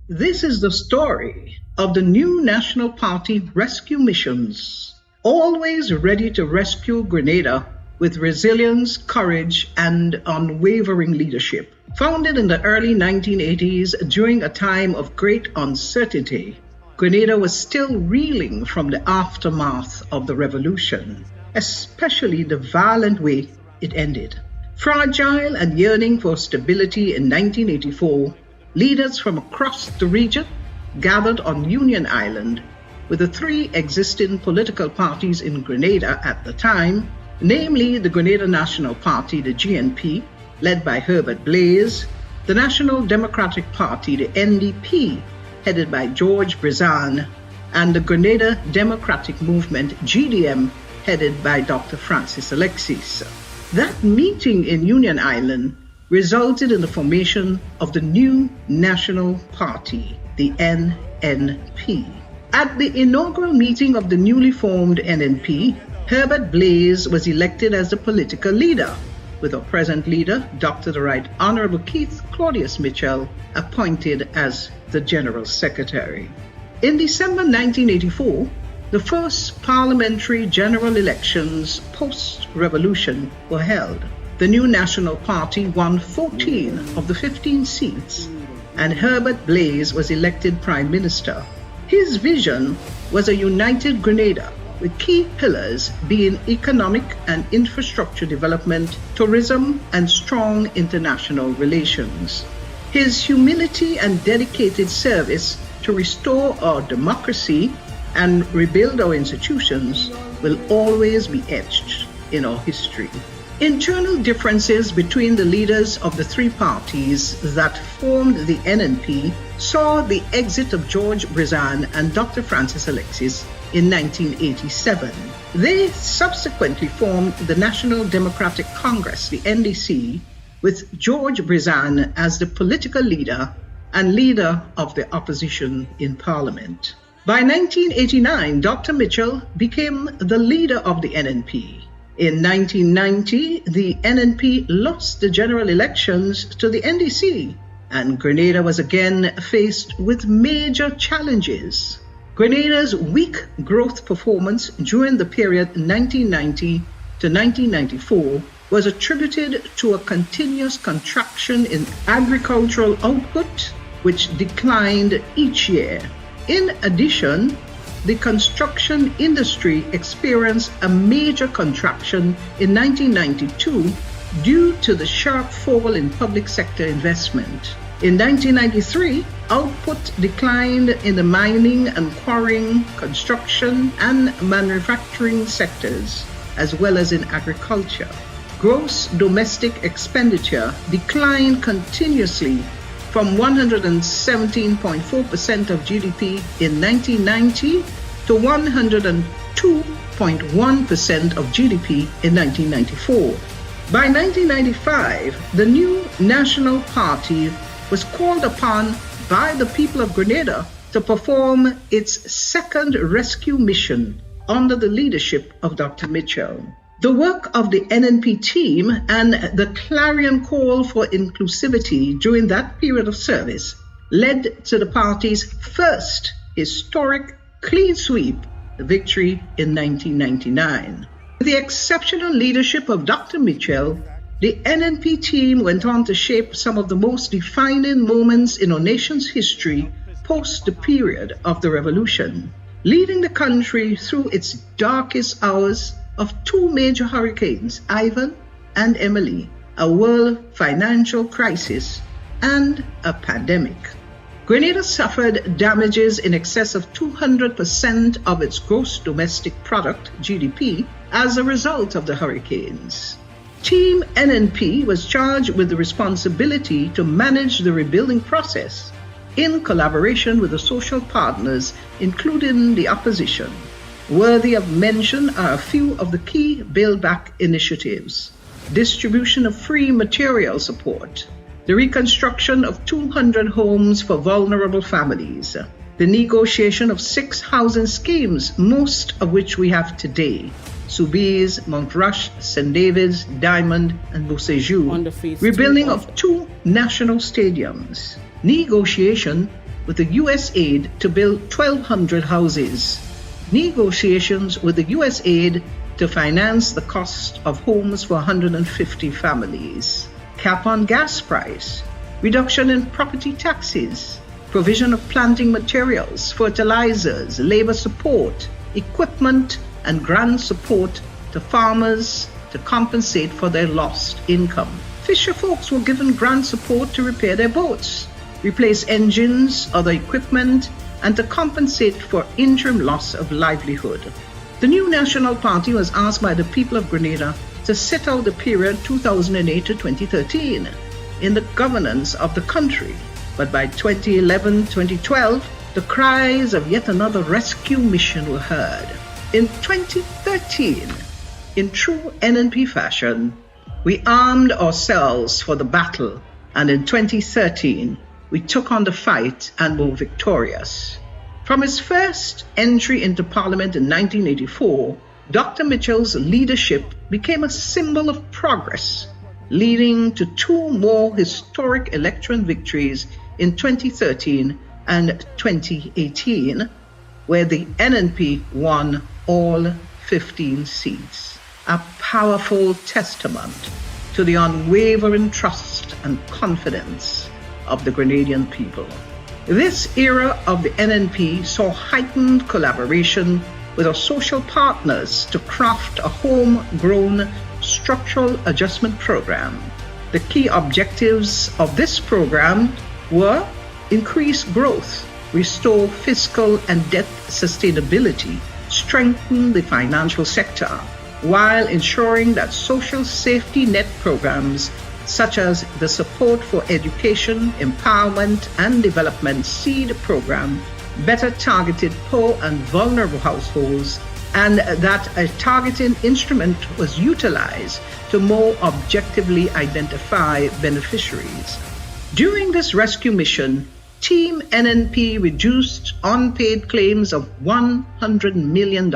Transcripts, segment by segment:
This is the story of the new National Party rescue missions, always ready to rescue Grenada with resilience, courage, and unwavering leadership. Founded in the early 1980s during a time of great uncertainty, Grenada was still reeling from the aftermath of the revolution, especially the violent way it ended. Fragile and yearning for stability in 1984, leaders from across the region gathered on Union Island with the three existing political parties in Grenada at the time, namely the Grenada National Party, the GNP, led by Herbert Blaise, the National Democratic Party, the NDP, headed by George Brizan, and the Grenada Democratic Movement, GDM, headed by Dr. Francis Alexis. That meeting in Union Island resulted in the formation of the new National Party, the NNP. At the inaugural meeting of the newly formed NNP, Herbert Blaise was elected as the political leader, with our present leader, Dr. the Right Honorable Keith Claudius Mitchell, appointed as the General Secretary. In December 1984, the first parliamentary general elections post-revolution were held. The new National Party won 14 of the 15 seats, and Herbert Blaise was elected Prime Minister. His vision was a united Grenada, with key pillars being economic and infrastructure development, tourism, and strong international relations. His humility and dedicated service to restore our democracy and rebuild our institutions will always be etched in our history. Internal differences between the leaders of the three parties that formed the NNP saw the exit of George Brizan and Dr. Francis Alexis in 1987. They subsequently formed the National Democratic Congress, the NDC, with George Brizan as the political leader and leader of the opposition in Parliament. By 1989, Dr. Mitchell became the leader of the NNP. In 1990, the NNP lost the general elections to the NDC, and Grenada was again faced with major challenges. Grenada's weak growth performance during the period 1990 to 1994 was attributed to a continuous contraction in agricultural output, which declined each year. In addition, the construction industry experienced a major contraction in 1992 due to the sharp fall in public sector investment. In 1993, output declined in the mining and quarrying, construction, and manufacturing sectors, as well as in agriculture. Gross domestic expenditure declined continuously from 117.4% of GDP in 1990 to 102.1% of GDP in 1994. By 1995, the new National Party was called upon by the people of Grenada to perform its second rescue mission under the leadership of Dr. Mitchell. The work of the NNP team and the clarion call for inclusivity during that period of service led to the party's first historic clean sweep, the victory in 1999. With the exceptional leadership of Dr. Mitchell, the NNP team went on to shape some of the most defining moments in our nation's history post the period of the revolution, leading the country through its darkest hours of two major hurricanes, Ivan and Emily, a world financial crisis, and a pandemic. Grenada suffered damages in excess of 200% of its gross domestic product, GDP, as a result of the hurricanes. Team NNP was charged with the responsibility to manage the rebuilding process in collaboration with the social partners, including the opposition. Worthy of mention are a few of the key Build Back initiatives: distribution of free material support, the reconstruction of 200 homes for vulnerable families, the negotiation of 6 housing schemes, most of which we have today: Soubise, Montrush, St. David's, Diamond, and Beausejour, rebuilding of 2 national stadiums, negotiation with the U.S. aid to build 1,200 houses. Negotiations with the U.S. aid to finance the cost of homes for 150 families. Cap on gas price. Reduction in property taxes. Provision of planting materials, fertilizers, labor support, equipment, and grant support to farmers to compensate for their lost income. Fisher folks were given grant support to repair their boats, replace engines, other equipment, and to compensate for interim loss of livelihood. The new National Party was asked by the people of Grenada to sit out the period 2008 to 2013 in the governance of the country. But by 2011-2012, the cries of yet another rescue mission were heard. In 2013, in true NNP fashion, we armed ourselves for the battle, and in 2013, we took on the fight and were victorious. From his first entry into Parliament in 1984, Dr. Mitchell's leadership became a symbol of progress, leading to two more historic election victories in 2013 and 2018, where the NNP won all 15 seats. A powerful testament to the unwavering trust and confidence of the Grenadian people. This era of the NNP saw heightened collaboration with our social partners to craft a homegrown structural adjustment program. The key objectives of this program were increase growth, restore fiscal and debt sustainability, strengthen the financial sector, while ensuring that social safety net programs such as the Support for Education, Empowerment and Development SEED program better targeted poor and vulnerable households, and that a targeting instrument was utilized to more objectively identify beneficiaries. During this rescue mission, Team NNP reduced unpaid claims of $100 million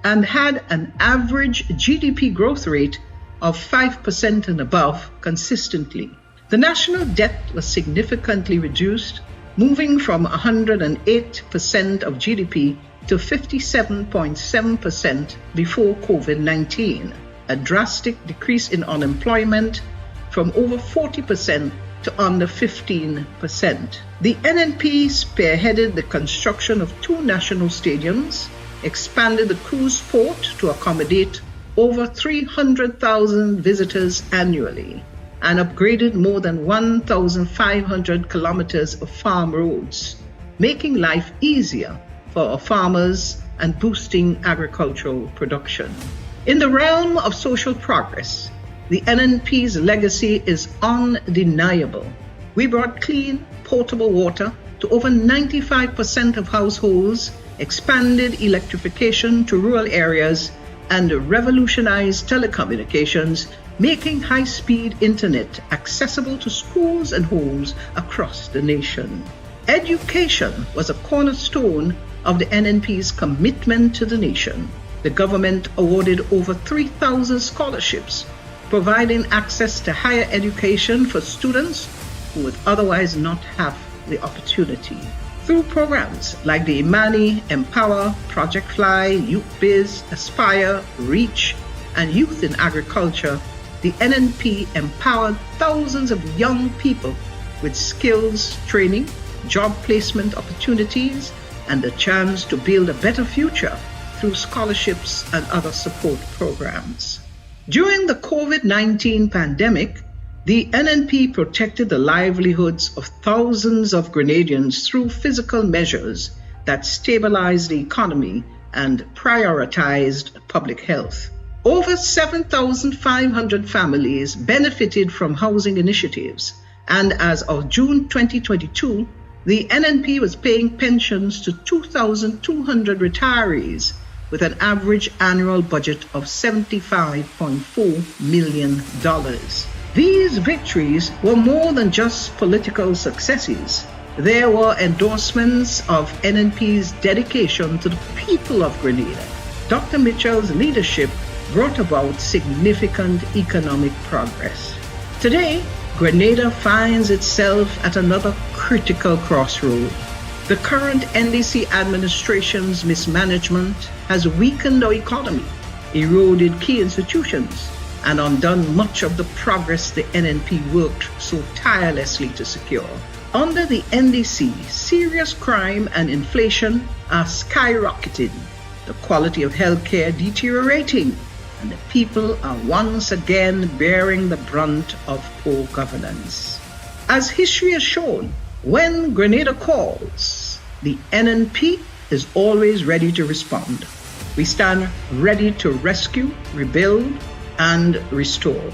and had an average GDP growth rate of 5% and above consistently. The national debt was significantly reduced, moving from 108% of GDP to 57.7% before COVID-19, a drastic decrease in unemployment from over 40% to under 15%. The NNP spearheaded the construction of 2 national stadiums, expanded the cruise port to accommodate over 300,000 visitors annually, and upgraded more than 1,500 kilometers of farm roads, making life easier for our farmers and boosting agricultural production. In the realm of social progress, the NNP's legacy is undeniable. We brought clean, potable water to over 95% of households, expanded electrification to rural areas, and revolutionized telecommunications, making high-speed internet accessible to schools and homes across the nation. Education was a cornerstone of the NNP's commitment to the nation. The government awarded over 3,000 scholarships, providing access to higher education for students who would otherwise not have the opportunity. Through programs like the Imani, Empower, Project Fly, Youth Biz, Aspire, Reach, and Youth in Agriculture, the NNP empowered thousands of young people with skills training, job placement opportunities, and the chance to build a better future through scholarships and other support programs. During the COVID-19 pandemic, the NNP protected the livelihoods of thousands of Grenadians through physical measures that stabilized the economy and prioritized public health. Over 7,500 families benefited from housing initiatives, and as of June 2022, the NNP was paying pensions to 2,200 retirees with an average annual budget of $75.4 million. These victories were more than just political successes. They were endorsements of NNP's dedication to the people of Grenada. Dr. Mitchell's leadership brought about significant economic progress. Today, Grenada finds itself at another critical crossroad. The current NDC administration's mismanagement has weakened our economy, eroded key institutions, and undone much of the progress the NNP worked so tirelessly to secure. Under the NDC, serious crime and inflation are skyrocketing, the quality of healthcare deteriorating, and the people are once again bearing the brunt of poor governance. As history has shown, when Grenada calls, the NNP is always ready to respond. We stand ready to rescue, rebuild, and restore.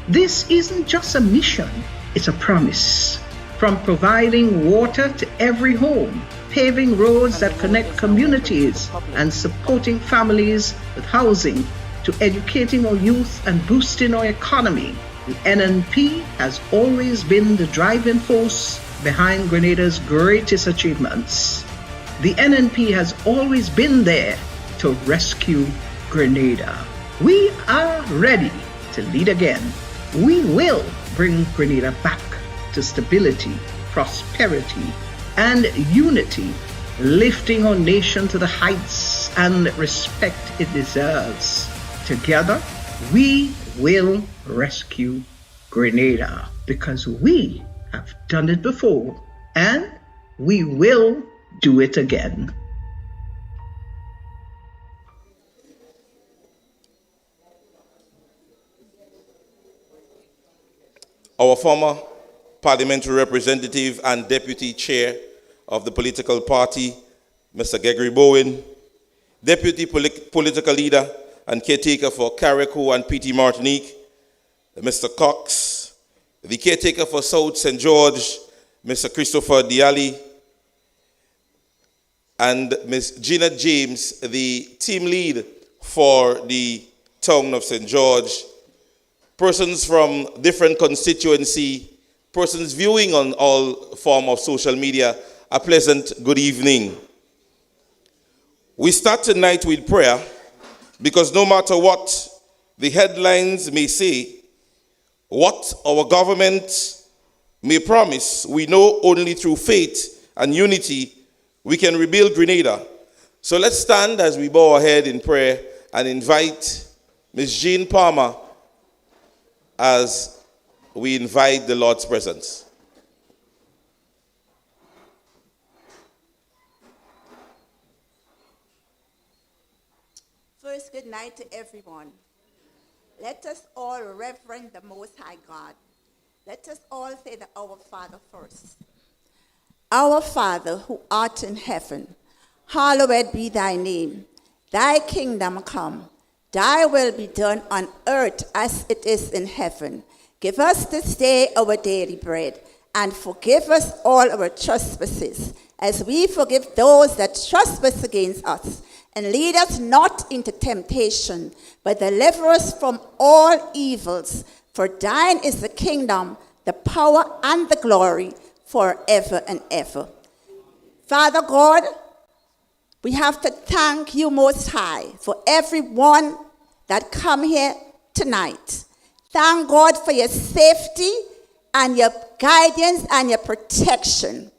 This isn't just a mission, it's a promise. From providing water to every home, paving roads that connect communities, and supporting families with housing, to educating our youth and boosting our economy, the NNP has always been the driving force behind Grenada's greatest achievements. The NNP has always been there to rescue Grenada. We are ready to lead again. We will bring Grenada back to stability, prosperity, and unity, lifting our nation to the heights and respect it deserves. Together, we will rescue Grenada because we have done it before and we will do it again. Our former parliamentary representative and deputy chair of the political party, Mr. Gregory Bowen, deputy political leader and caretaker for Carriacou and PT Martinique, Mr. Cox, the caretaker for South St. George, Mr. Christopher Diali, and Ms. Gina James, the team lead for the town of St. George, persons from different constituency, persons viewing on all form of social media, a pleasant good evening. We start tonight with prayer because no matter what the headlines may say, what our government may promise, we know only through faith and unity we can rebuild Grenada. So let's stand as we bow our head in prayer and invite Ms. Jean Palmer as we invite the Lord's presence. First, good night to everyone. Let us all reverence the Most High God. Let us all say the Our Father first. Our Father, who art in heaven, hallowed be thy name. Thy kingdom come. Thy will be done on earth as it is in heaven. Give us this day our daily bread, and forgive us all our trespasses, as we forgive those that trespass against us. And lead us not into temptation, but deliver us from all evils. For thine is the kingdom, the power, and the glory, forever and ever. Father God, we have to thank you Most High for everyone that come here tonight. Thank God for your safety and your guidance and your protection.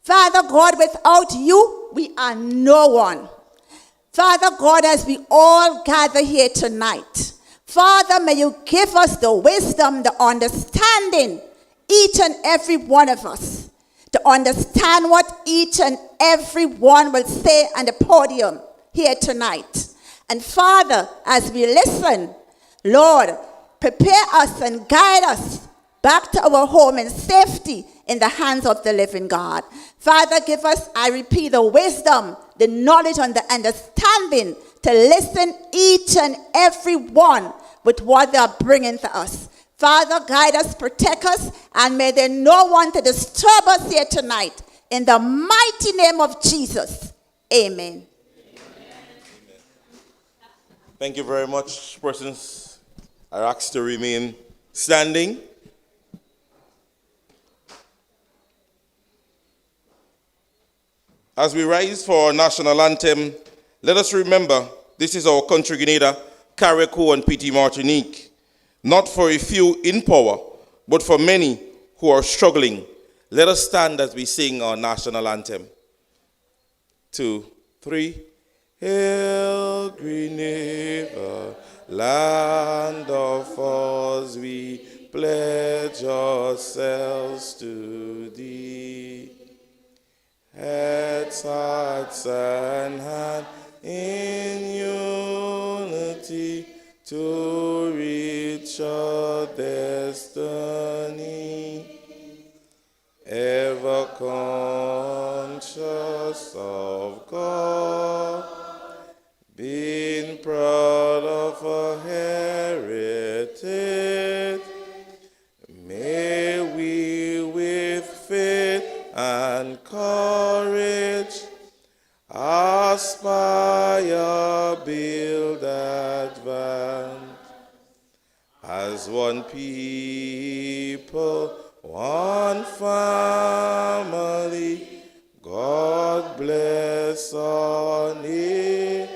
Father God, without you, we are no one. Father God, as we all gather here tonight, Father, may you give us the wisdom, the understanding, each and every one of us, to understand what each and every one will say on the podium here tonight. And Father, as we listen, Lord, prepare us and guide us back to our home in safety in the hands of the living God. Father, give us, I repeat, the wisdom, the knowledge, and the understanding to listen each and every one with what they are bringing to us. Father, guide us, protect us, and may there no one to disturb us here tonight. In the mighty name of Jesus, amen. Thank you very much. Persons are asked to remain standing. As we rise for our national anthem, let us remember this is our country, Grenada, Carriacou and PT Martinique. Not for a few in power, but for many who are struggling. Let us stand as we sing our national anthem. 2, 3. Hail, Grenada, land of ours, we pledge ourselves to thee. Heads, hearts, and hand in unity to reach our destiny. Ever conscious of God, being proud of our heritage, may we with faith and courage aspire, build, advance as one people, one family. God bless our nation.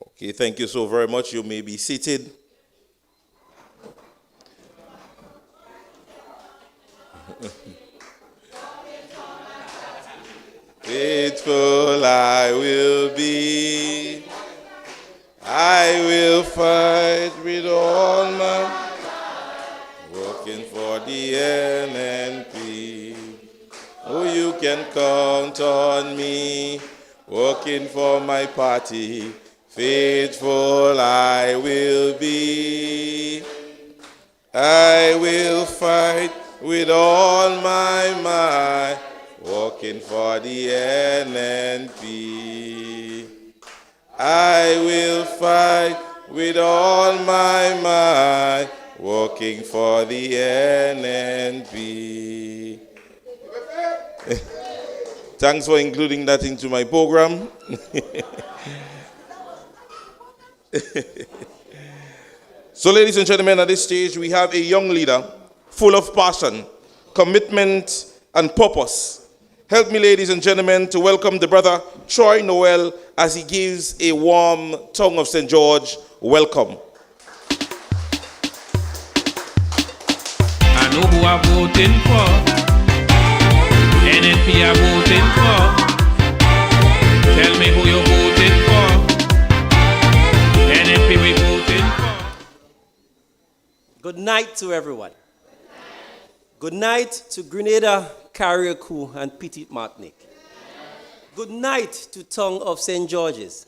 Okay, thank you so very much. You may be seated. Faithful I will be. I will fight with all my working for the NNP. Oh, you can count on me, working for my party. Faithful I will be. I will fight with all my might, working for the NNP. I will fight with all my might, working for the NNP. Thanks for including that into my program. So, ladies and gentlemen, at this stage, we have a young leader full of passion, commitment, and purpose. Help me, ladies and gentlemen, to welcome the brother Troy Noel as he gives a warm Tongue of St. George welcome. I know who I'm voting for. NNP I'm voting for. Tell me who you're voting for. NNP we voting for. Good night to everyone. Good night to Grenada, Carriacou, and Petite Martinique. Good night to Tongue of St. George's.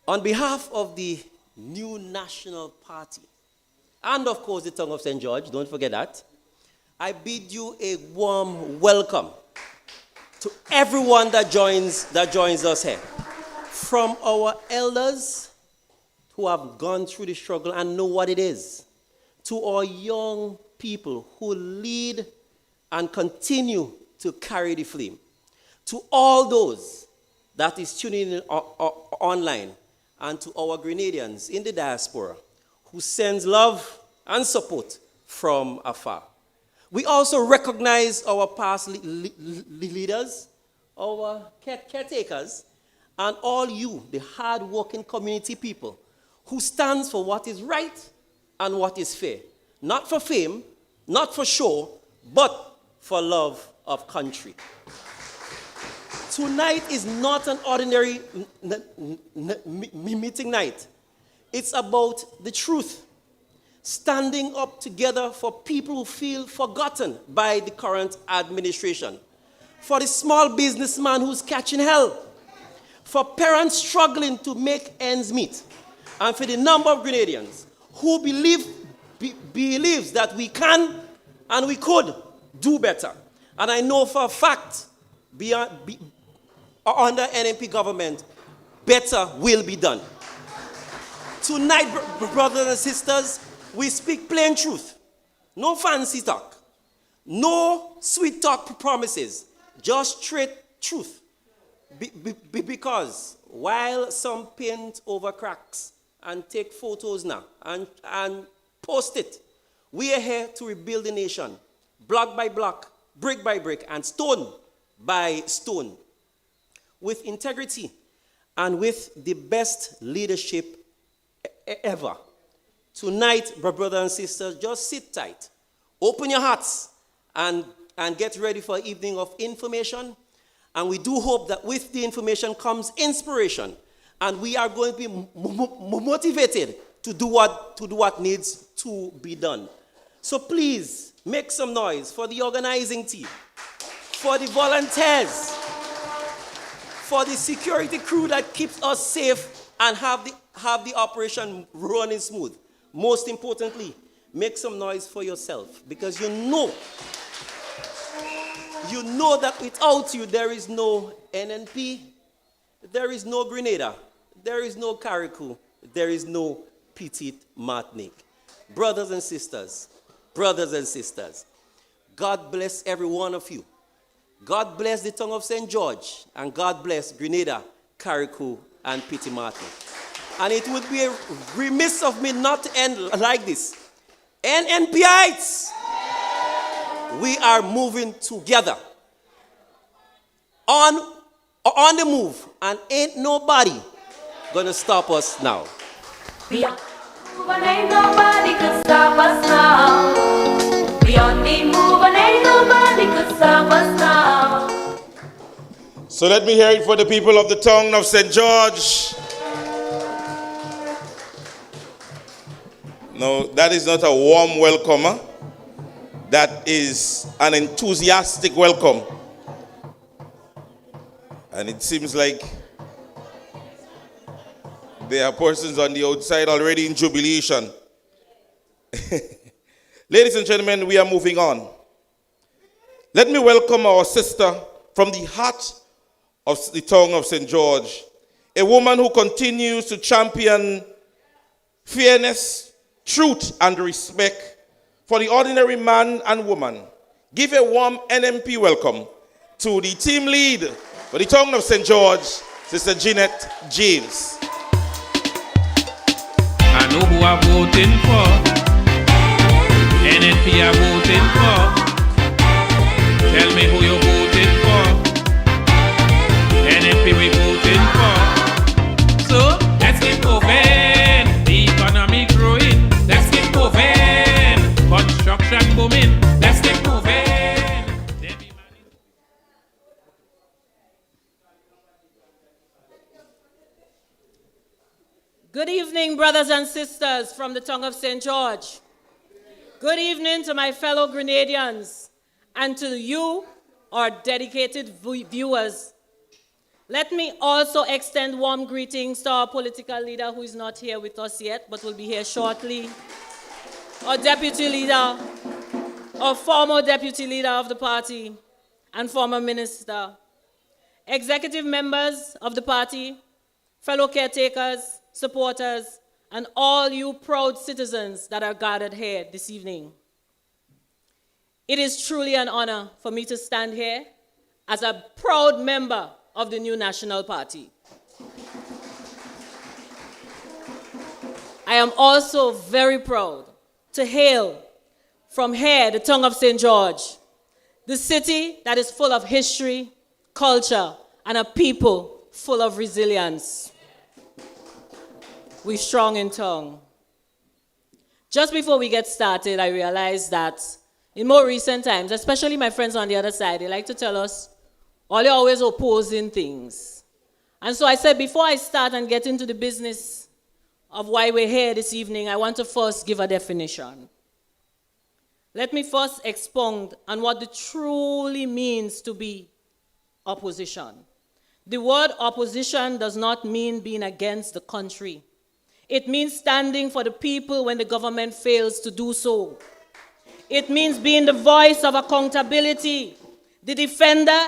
On behalf of the new National Party, and of course the Tongue of St. George, don't forget that, I bid you a warm welcome to everyone that joins us here. From our elders who have gone through the struggle and know what it is, to our young people who lead and continue to carry the flame, to all those that is tuning in online, and to our Grenadians in the diaspora who sends love and support from afar. We also recognize our past leaders, our caretakers, and all you, the hard-working community people, who stands for what is right and what is fair. Not for fame, not for show, but for love of country. Tonight is not an ordinary meeting night. It's about the truth. Standing up together for people who feel forgotten by the current administration. For the small businessman who's catching hell. For parents struggling to make ends meet. And for the number of Grenadians who believes that we can and we could do better. And I know for a fact, under NNP government, better will be done. Tonight, brothers and sisters, we speak plain truth. No fancy talk. No sweet talk promises. Just straight truth. Because while some paint over cracks and take photos now and post it, we are here to rebuild the nation, block by block, brick by brick, and stone by stone, with integrity and with the best leadership ever. Tonight, brothers and sisters, just sit tight. Open your hearts and get ready for an evening of information. And we do hope that with the information comes inspiration. And we are going to be motivated to do what needs to be done. So please, make some noise for the organizing team, for the volunteers, for the security crew that keeps us safe and have the operation running smooth. Most importantly, make some noise for yourself, because you know that without you there is no NNP, there is no Grenada, there is no Carriacou, there is no Petit Martinique. Brothers and sisters, God bless every one of you. God bless the tongue of St. George, and God bless Grenada, Carriacou, and Petit Martinique. And it would be remiss of me not to end like this. NNPites, we are moving together. On the move, and ain't nobody gonna stop us now. We are moving, ain't nobody could stop us now. We on the move, and ain't nobody could stop us now. So let me hear it for the people of the tongue of St. George. No, that is not a warm welcome. That is an enthusiastic welcome. And it seems like there are persons on the outside already in jubilation. Ladies and gentlemen, we are moving on. Let me welcome our sister from the heart of the tongue of St. George, a woman who continues to champion fairness, truth, and respect for the ordinary man and woman. Give a warm NNP welcome to the team lead for the tongue of St. George, Sister Jeanette James. I know who I'm voting for. NNP I'm voting for. Tell me who you're voting for. NNP we voting for. So let's keep moving. The economy growing. Let's keep moving. Construction booming. Let's keep moving. Good evening, brothers and sisters from the tongue of St. George. Good evening to my fellow Grenadians and to you, our dedicated viewers. Let me also extend warm greetings to our political leader who is not here with us yet, but will be here shortly. Our deputy leader, our former deputy leader of the party and former minister, executive members of the party, fellow caretakers, supporters, and all you proud citizens that are gathered here this evening. It is truly an honor for me to stand here as a proud member of the new National Party. I am also very proud to hail from here, the tongue of St. George, the city that is full of history, culture, and a people full of resilience. We're strong in tongue. Just before we get started, I realized that in more recent times, especially my friends on the other side, they like to tell us, all you're always opposing things. And so I said, before I start and get into the business of why we're here this evening, I want to first give a definition. Let me first expound on what it truly means to be opposition. The word opposition does not mean being against the country. It means standing for the people when the government fails to do so. It means being the voice of accountability, the defender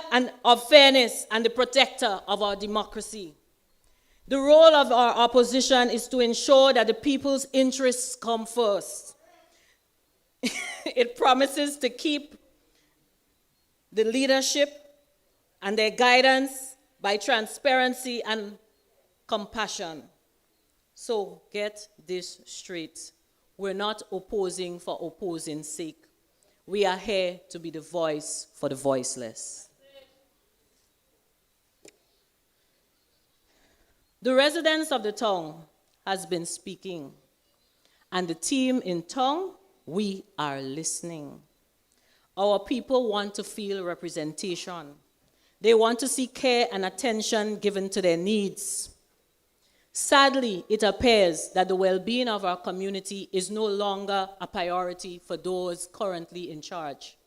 of fairness, and the protector of our democracy. The role of our opposition is to ensure that the people's interests come first. It promises to keep the leadership and their guidance by transparency and compassion. So get this straight. We're not opposing for opposing's sake. We are here to be the voice for the voiceless. The residents of the tongue has been speaking. And the team in Tongue, we are listening. Our people want to feel representation. They want to see care and attention given to their needs. Sadly, it appears that the well-being of our community is no longer a priority for those currently in charge.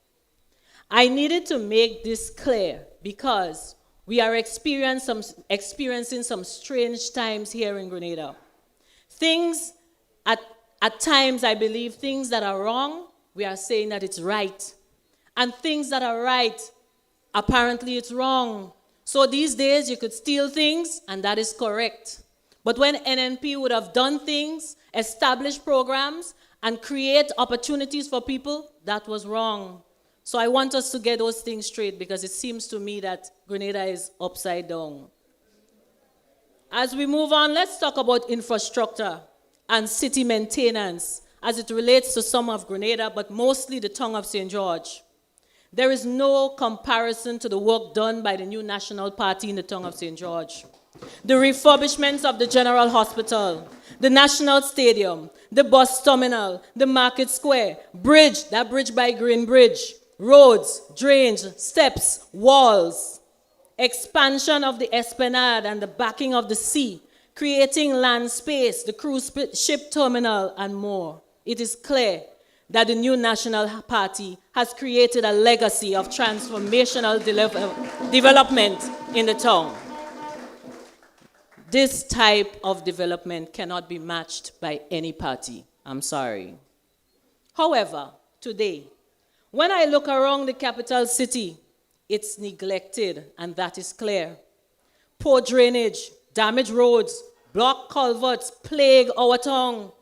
I needed to make this clear because we are experiencing some strange times here in Grenada. Things, at times, I believe, things that are wrong, we are saying that it's right. And things that are right, apparently it's wrong. So these days, you could steal things, and that is correct. But when NNP would have done things, established programs, and create opportunities for people, that was wrong. So I want us to get those things straight because it seems to me that Grenada is upside down. As we move on, let's talk about infrastructure and city maintenance as it relates to some of Grenada, but mostly the Tongue of St. George. There is no comparison to the work done by the new National Party in the Tongue of St. George. The refurbishments of the General Hospital, the National Stadium, the bus terminal, the Market Square, bridge, that bridge by Green Bridge, roads, drains, steps, walls, expansion of the Esplanade and the backing of the sea, creating land space, the cruise ship terminal, and more. It is clear that the new National Party has created a legacy of transformational development in the town. This type of development cannot be matched by any party. I'm sorry. However, today, when I look around the capital city, it's neglected, and that is clear. Poor drainage, damaged roads, blocked culverts plague our town.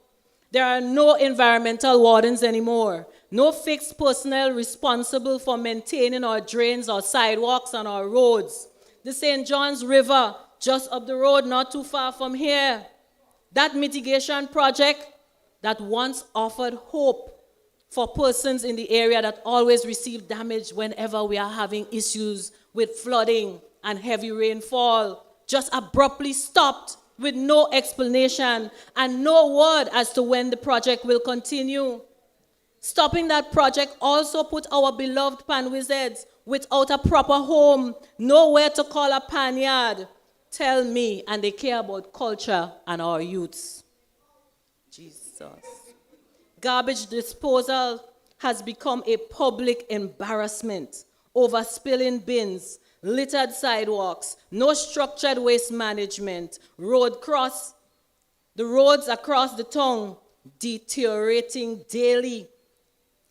There are no environmental wardens anymore, no fixed personnel responsible for maintaining our drains or sidewalks on our roads. The St. John's River, just up the road, not too far from here. That mitigation project that once offered hope for persons in the area that always receive damage whenever we are having issues with flooding and heavy rainfall, just abruptly stopped with no explanation and no word as to when the project will continue. Stopping that project also put our beloved pan wizards without a proper home, nowhere to call a pan yard. Tell me, and they care about culture and our youths. Jesus. Garbage disposal has become a public embarrassment. Overspilling bins, littered sidewalks, no structured waste management, the roads across the town deteriorating daily,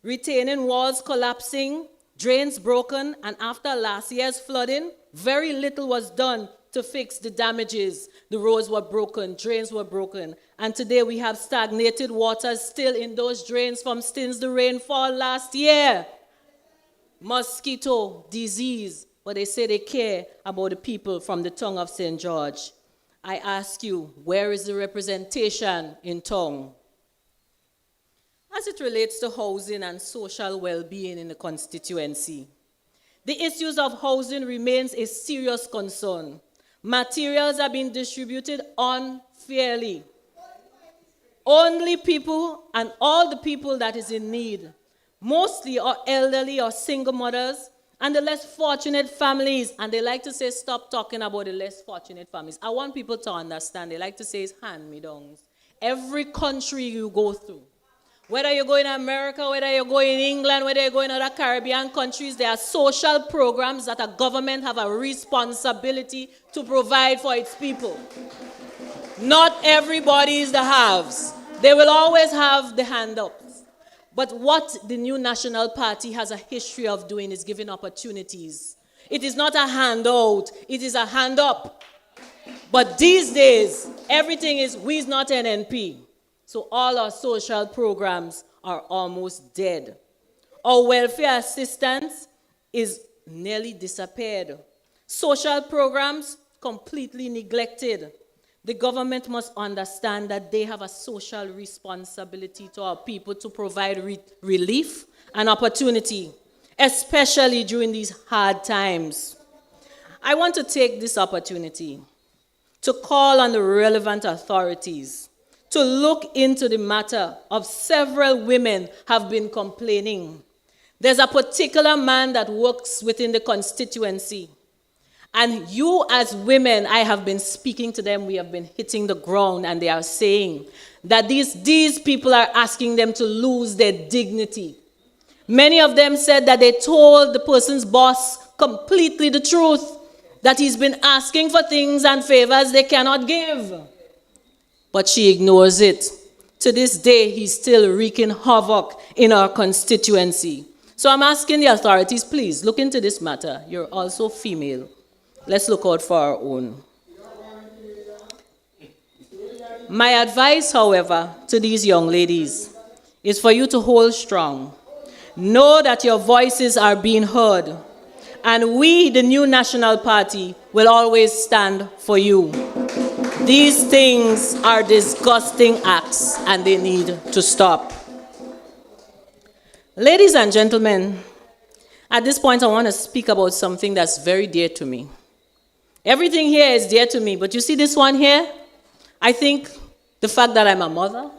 retaining walls collapsing, drains broken, and after last year's flooding, very little was done to fix the damages. The roads were broken, drains were broken, and today we have stagnated waters still in those drains from since the rainfall last year. Mosquito, disease, but they say they care about the people from the Tongue of St. George. I ask you, where is the representation in Tongue? As it relates to housing and social well-being in the constituency, the issues of housing remains a serious concern. Materials are being distributed unfairly. Only people and all the people that is in need, mostly are elderly or single mothers, and the less fortunate families. And they like to say, stop talking about the less fortunate families. I want people to understand. They like to say it's hand-me-downs. Every country you go through, whether you're going to America, whether you're going to England, whether you're going to other Caribbean countries, there are social programs that a government have a responsibility to provide for its people. Not everybody is the haves. They will always have the hand-ups. But what the new National Party has a history of doing is giving opportunities. It is not a handout, it is a hand-up. But these days, everything is, we's not NNP. So all our social programs are almost dead. Our welfare assistance is nearly disappeared. Social programs completely neglected. The government must understand that they have a social responsibility to our people to provide relief and opportunity, especially during these hard times. I want to take this opportunity to call on the relevant authorities to look into the matter of several women have been complaining. There's a particular man that works within the constituency. And you as women, I have been speaking to them, we have been hitting the ground, and they are saying that these people are asking them to lose their dignity. Many of them said that they told the person's boss completely the truth, that he's been asking for things and favors they cannot give. But she ignores it. To this day, he's still wreaking havoc in our constituency. So I'm asking the authorities, please look into this matter. You're also female. Let's look out for our own. My advice, however, to these young ladies is for you to hold strong. Know that your voices are being heard. And we, the new National Party, will always stand for you. These things are disgusting acts, and they need to stop. Ladies and gentlemen, at this point I want to speak about something that's very dear to me. Everything here is dear to me, but you see this one here? I think the fact that I'm a mother,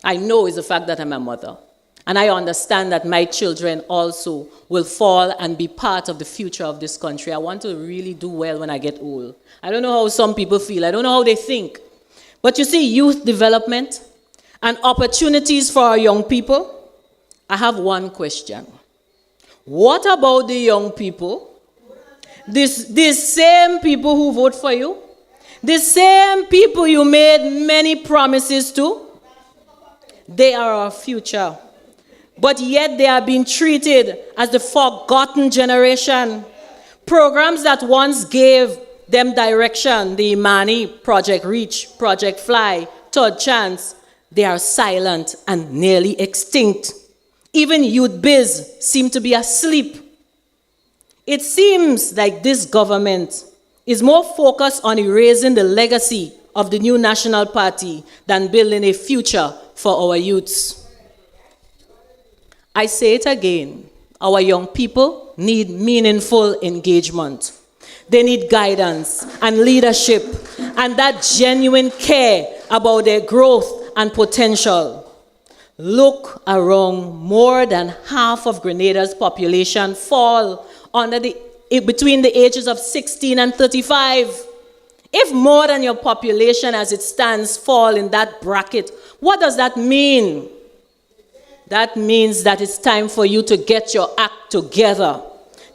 I know is the fact that I'm a mother. And I understand that my children also will fall and be part of the future of this country. I want to really do well when I get old. I don't know how some people feel. I don't know how they think. But you see, youth development and opportunities for our young people, I have one question. What about the young people? These same people who vote for you? The same people you made many promises to? They are our future. But yet they are being treated as the forgotten generation. Programs that once gave them direction, the Imani, Project Reach, Project Fly, Third Chance, they are silent and nearly extinct. Even Youth Biz seem to be asleep. It seems like this government is more focused on erasing the legacy of the new National Party than building a future for our youths. I say it again, our young people need meaningful engagement. They need guidance and leadership and that genuine care about their growth and potential. Look around, more than half of Grenada's population fall between the ages of 16 and 35. If more than your population as it stands fall in that bracket, what does that mean? That means that it's time for you to get your act together.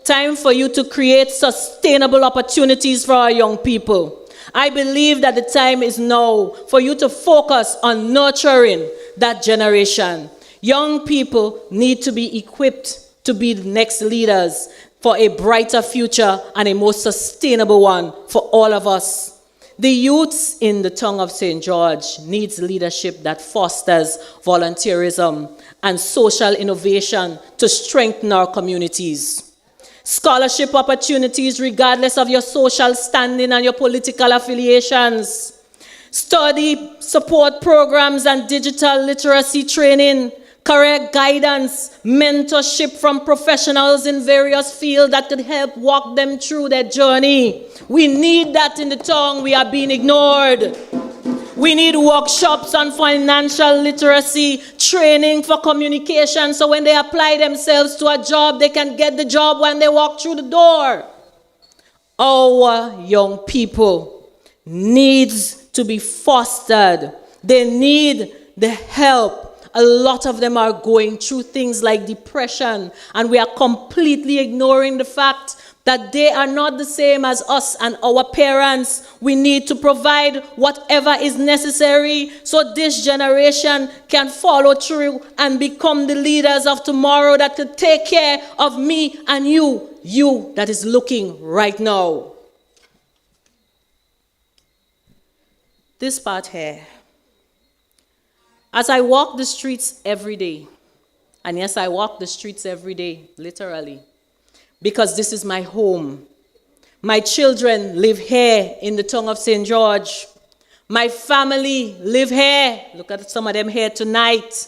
Time for you to create sustainable opportunities for our young people. I believe that the time is now for you to focus on nurturing that generation. Young people need to be equipped to be the next leaders for a brighter future and a more sustainable one for all of us. The youths in the tongue of St. George needs leadership that fosters volunteerism and social innovation to strengthen our communities. Scholarship opportunities regardless of your social standing and your political affiliations. Study support programs and digital literacy training. Career guidance, mentorship from professionals in various fields that could help walk them through their journey. We need that in the tongue. We are being ignored. We need workshops on financial literacy, training for communication, so when they apply themselves to a job, they can get the job when they walk through the door. Our young people needs to be fostered. They need the help. A lot of them are going through things like depression, and we are completely ignoring the fact that they are not the same as us and our parents. We need to provide whatever is necessary so this generation can follow through and become the leaders of tomorrow that could take care of me and you that is looking right now. This part here. As I walk the streets every day, and yes, I walk the streets every day, literally, because this is my home. My children live here in the tongue of St. George. My family live here. Look at some of them here tonight.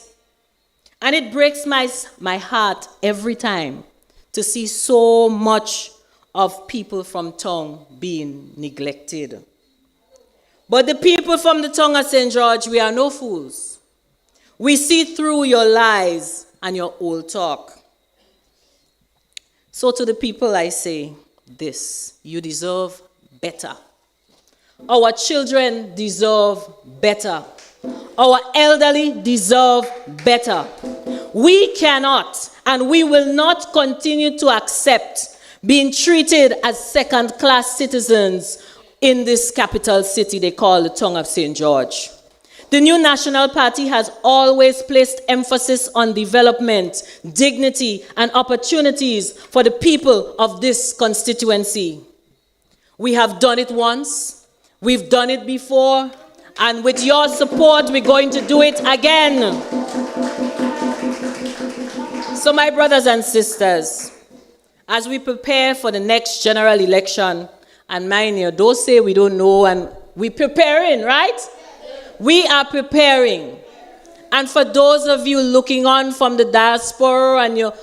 And it breaks my heart every time to see so much of people from tongue being neglected. But the people from the tongue of St. George, we are no fools. We see through your lies and your old talk. So to the people I say this, you deserve better. Our children deserve better. Our elderly deserve better. We cannot and we will not continue to accept being treated as second-class citizens in this capital city they call the tongue of St. George. The new National Party has always placed emphasis on development, dignity, and opportunities for the people of this constituency. We have done it once, we've done it before, and with your support, we're going to do it again. So my brothers and sisters, as we prepare for the next general election, and mind you, don't say we don't know, and we're preparing, right? We are preparing. And for those of you looking on from the diaspora, and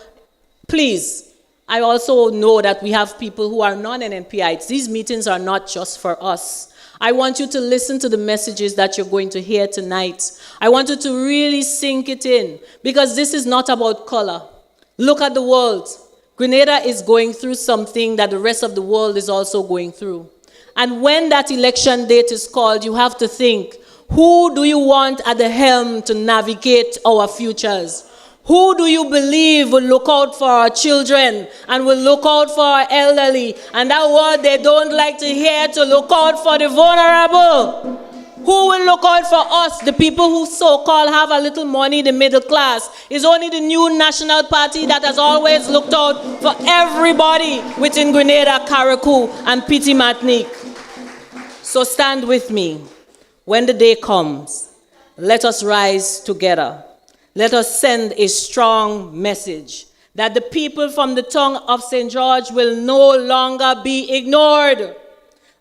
please, I also know that we have people who are non-NNPites. These meetings are not just for us. I want you to listen to the messages that you're going to hear tonight. I want you to really sink it in, because this is not about color. Look at the world. Grenada is going through something that the rest of the world is also going through. And when that election date is called, you have to think, who do you want at the helm to navigate our futures? Who do you believe will look out for our children and will look out for our elderly? And that word they don't like to hear, to look out for the vulnerable. Who will look out for us, the people who so-called have a little money, the middle class? It's only the new National Party that has always looked out for everybody within Grenada, Carriacou, and Petit Martinique. So stand with me. When the day comes, let us rise together. Let us send a strong message that the people from the tongue of St. George will no longer be ignored.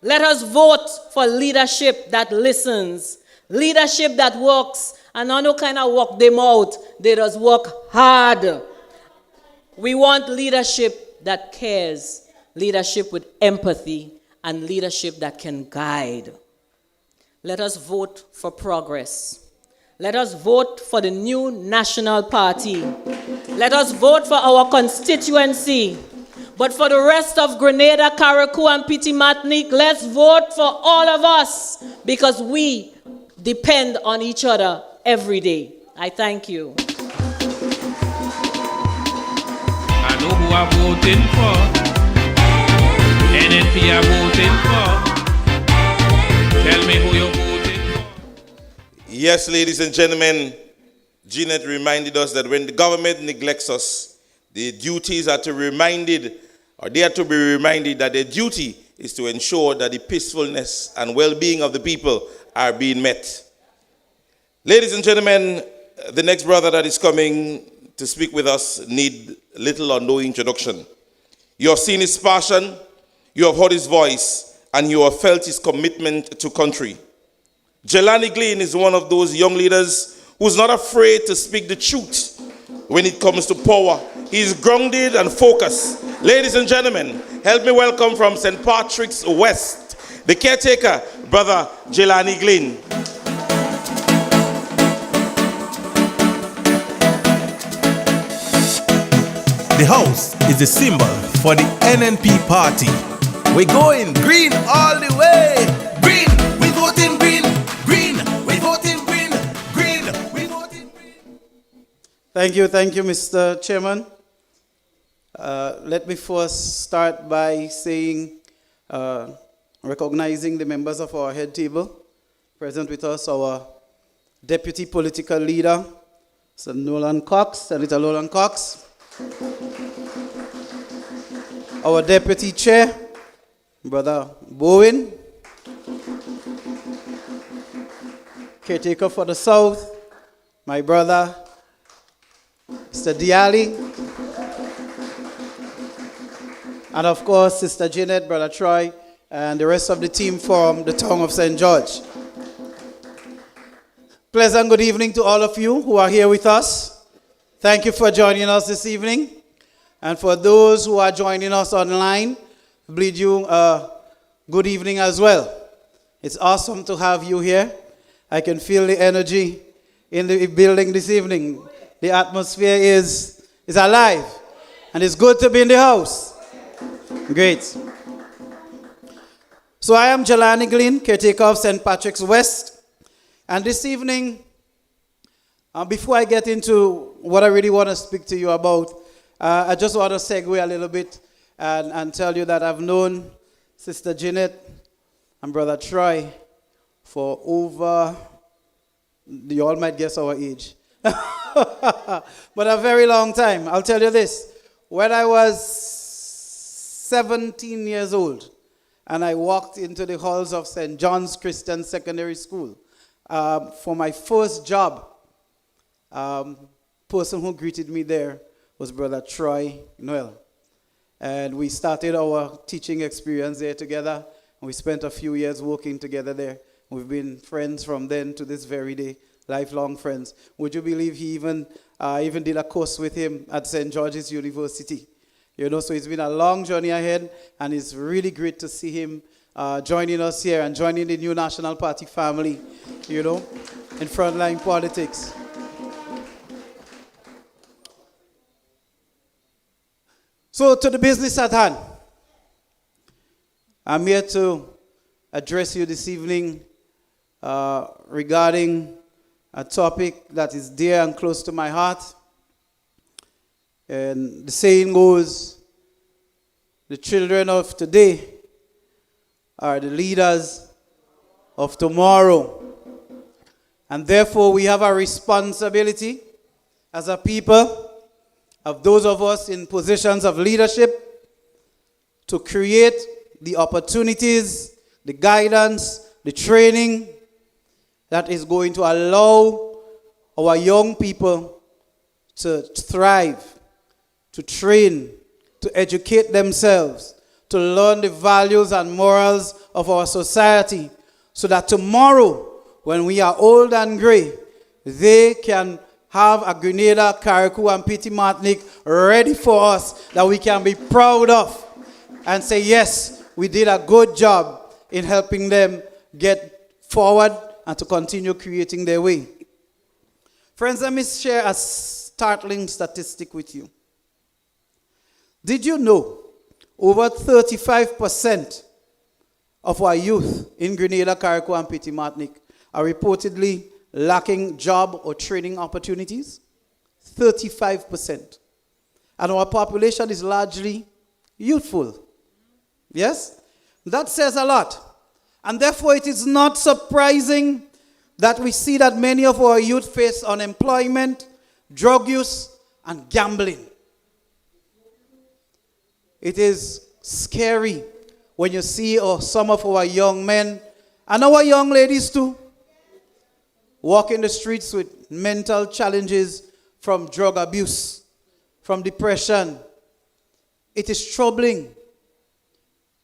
Let us vote for leadership that listens, leadership that works, and not no kind of work them out. They just work hard. We want leadership that cares, leadership with empathy, and leadership that can guide. Let us vote for progress. Let us vote for the new National Party. Let us vote for our constituency. But for the rest of Grenada, Carriacou, and Petit Martinique, let's vote for all of us, because we depend on each other every day. I thank you. I know who I'm voting for. NNP I'm voting for. Tell me who you're voting for. Yes, ladies and gentlemen, Jeanette reminded us that when the government neglects us, the duties are to be reminded that their duty is to ensure that the peacefulness and well-being of the people are being met. Ladies and gentlemen, the next brother that is coming to speak with us need little or no introduction. You have seen his passion, you have heard his voice, and you have felt his commitment to country. Jelani Glynn is one of those young leaders who's not afraid to speak the truth when it comes to power. He is grounded and focused. Ladies and gentlemen, help me welcome from St. Patrick's West, the caretaker, Brother Jelani Glynn. The house is the symbol for the NNP party. We're going green all the way. Green, we voting green. Green, we voting green. Green, we voting green. Thank you, Mr. Chairman. Let me first start by saying, recognizing the members of our head table. Present with us, our deputy political leader, Senator Nolan Cox. Our deputy chair, Brother Bowen. Caretaker for the South, my brother, Mr. Diali. And of course, Sister Jeanette, Brother Troy, and the rest of the team from the tongue of St. George. Pleasant good evening to all of you who are here with us. Thank you for joining us this evening. And for those who are joining us online, I bid you good evening as well. It's awesome to have you here. I can feel the energy in the building this evening. The atmosphere is alive. And it's good to be in the house. Great. So I am Jelani Glynn, caretaker of St. Patrick's West. And this evening, before I get into what I really want to speak to you about, I just want to segue a little bit and tell you that I've known Sister Jeanette and Brother Troy for over, you all might guess our age, but a very long time. I'll tell you this. When I was 17 years old, and I walked into the halls of St. John's Christian Secondary School for my first job, person who greeted me there was Brother Troy Noel. And we started our teaching experience there together. And we spent a few years working together there. We've been friends from then to this very day, lifelong friends. Would you believe he even did a course with him at St. George's University? You know, so it's been a long journey ahead, and it's really great to see him joining us here and joining the new National Party family, you know, in frontline politics. So to the business at hand, I'm here to address you this evening regarding a topic that is dear and close to my heart. And the saying goes, the children of today are the leaders of tomorrow. And therefore we have a responsibility as a people, of those of us in positions of leadership, to create the opportunities, the guidance, the training that is going to allow our young people to thrive, to train, to educate themselves, to learn the values and morals of our society, so that tomorrow, when we are old and gray, they can have a Grenada, Carriacou, and Petit Martinique ready for us that we can be proud of and say, yes, we did a good job in helping them get forward and to continue creating their way. Friends, let me share a startling statistic with you. Did you know over 35% of our youth in Grenada, Carriacou, and Petit Martinique are reportedly lacking job or training opportunities? 35%. And our population is largely youthful. Yes? That says a lot. And therefore it is not surprising that we see that many of our youth face unemployment, drug use, and gambling. It is scary when you see some of our young men, and our young ladies too, walk in the streets with mental challenges from drug abuse, from depression. It is troubling.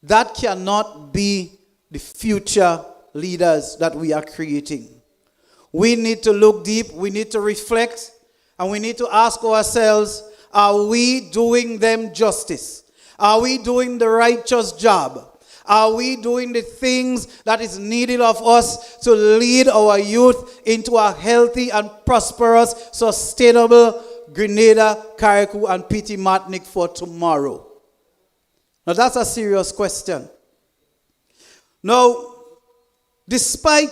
That cannot be the future leaders that we are creating. We need to look deep, we need to reflect, and we need to ask ourselves, are we doing them justice? Are we doing the righteous job? Are we doing the things that is needed of us to lead our youth into a healthy and prosperous, sustainable Grenada, Carriacou, and Petit Martinique for tomorrow? Now that's a serious question. Now, despite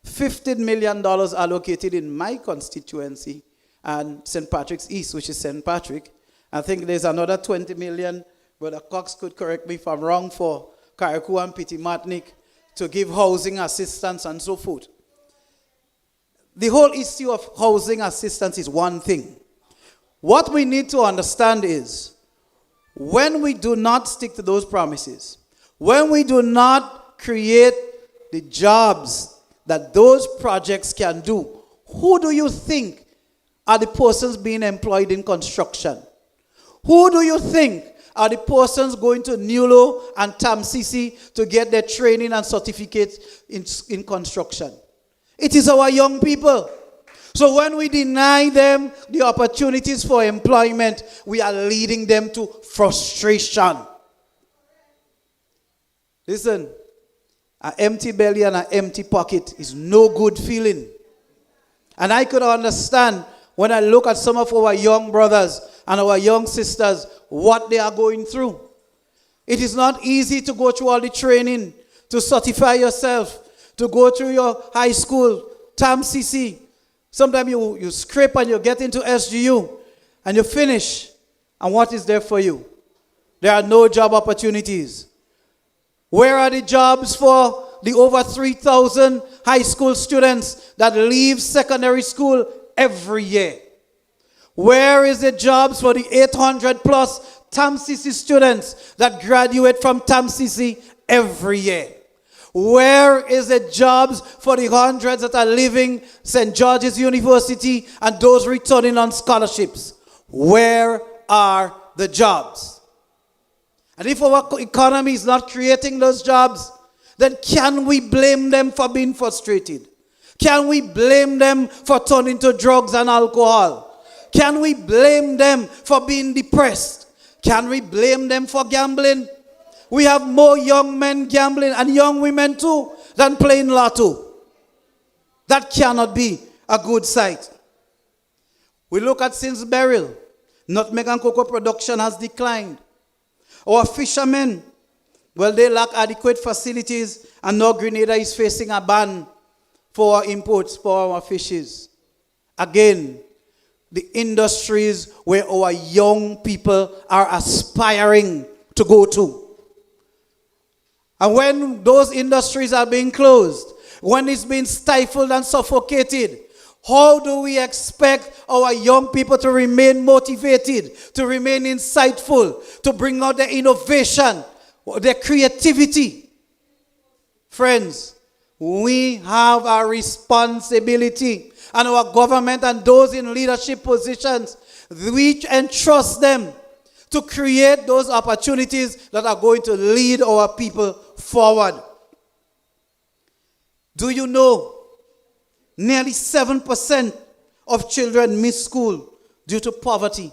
$15 million allocated in my constituency and St. Patrick's East, which is St. Patrick, I think there's another 20 million, Brother Cox could correct me if I'm wrong, for Carriacou and Petit Martinique to give housing assistance and so forth. The whole issue of housing assistance is one thing. What we need to understand is, when we do not stick to those promises, when we do not create the jobs that those projects can do, who do you think are the persons being employed in construction? Who do you think are the persons going to Nulo and Tamsisi to get their training and certificates in construction? It is our young people. So when we deny them the opportunities for employment, we are leading them to frustration. Listen, An empty belly and an empty pocket is no good feeling. And I could understand when I look at some of our young brothers and our young sisters, what they are going through. It is not easy to go through all the training, to certify yourself, to go through your high school, TAM-CC. Sometimes you scrape and you get into SGU and you finish. And what is there for you? There are no job opportunities. Where are the jobs for the over 3,000 high school students that leave secondary school every year? Where is the jobs for the 800 plus TAM-CC students that graduate from TAM-CC every year? Where is the jobs for the hundreds that are leaving St. George's University and those returning on scholarships? Where are the jobs? And if our economy is not creating those jobs, then can we blame them for being frustrated? Can we blame them for turning to drugs and alcohol? Can we blame them for being depressed? Can we blame them for gambling? We have more young men gambling and young women too than playing lotto. That cannot be a good sight. We look at since burial, nutmeg and cocoa production has declined. Our fishermen, well, they lack adequate facilities, and now Grenada is facing a ban for our imports for our fishes. Again, the industries where our young people are aspiring to go to. And when those industries are being closed, when it's being stifled and suffocated, how do we expect our young people to remain motivated, to remain insightful, to bring out their innovation, their creativity? Friends, we have a responsibility, and our government and those in leadership positions, we entrust them to create those opportunities that are going to lead our people forward. Do you know nearly 7% of children miss school due to poverty?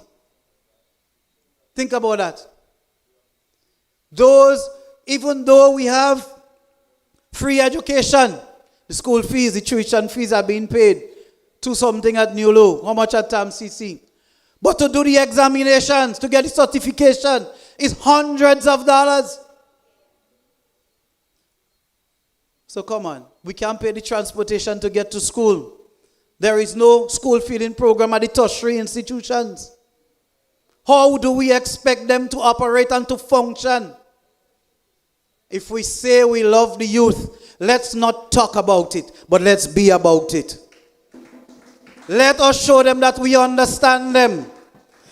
Think about that. Even though we have free education, the school fees, the tuition fees are being paid to something at New Low. How much at TAM-CC? But to do the examinations, to get the certification, is hundreds of dollars. So come on, we can't pay the transportation to get to school. There is no school feeding program at the tertiary institutions. How do we expect them to operate and to function? If we say we love the youth, let's not talk about it, but let's be about it. Let us show them that we understand them.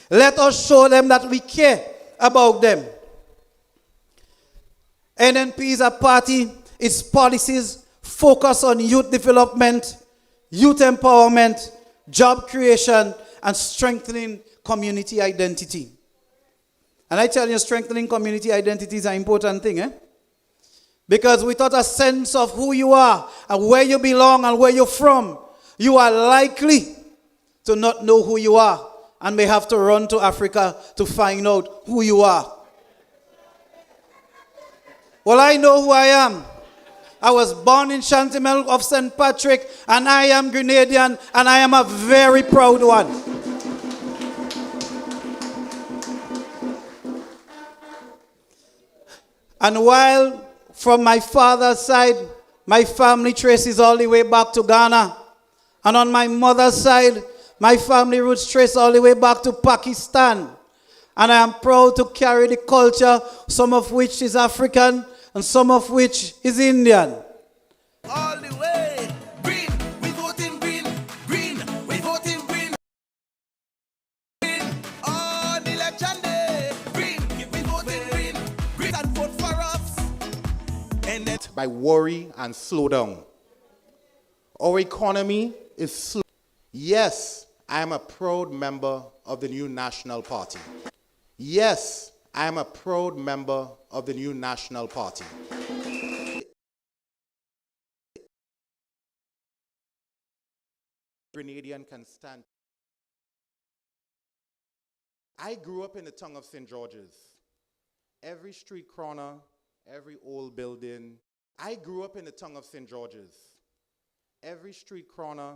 Let us show them that we care about them. NNP is a party. Its policies focus on youth development, youth empowerment, job creation, and strengthening community identity. And I tell you, strengthening community identity is an important thing, eh? Because without a sense of who you are and where you belong and where you're from, you are likely to not know who you are and may have to run to Africa to find out who you are. Well, I know who I am. I was born in Chantimel of St. Patrick, and I am Grenadian, and I am a very proud one. And while from my father's side, my family traces all the way back to Ghana, and on my mother's side, my family roots trace all the way back to Pakistan. And I am proud to carry the culture, some of which is African, and some of which is Indian. All the way. Green, we voting green. Green, we voting green. Green, on election day. Green, we voting green. Green, and vote for us. And that By worry and slow down. Our economy is slow. Yes, I am a proud member of the new National Party. Yes, I am a proud member of the new National Party. Grenadian can stand. I grew up in the tongue of St. George's. Every street corner, every old building, I grew up in the tongue of St. George's. Every street corner,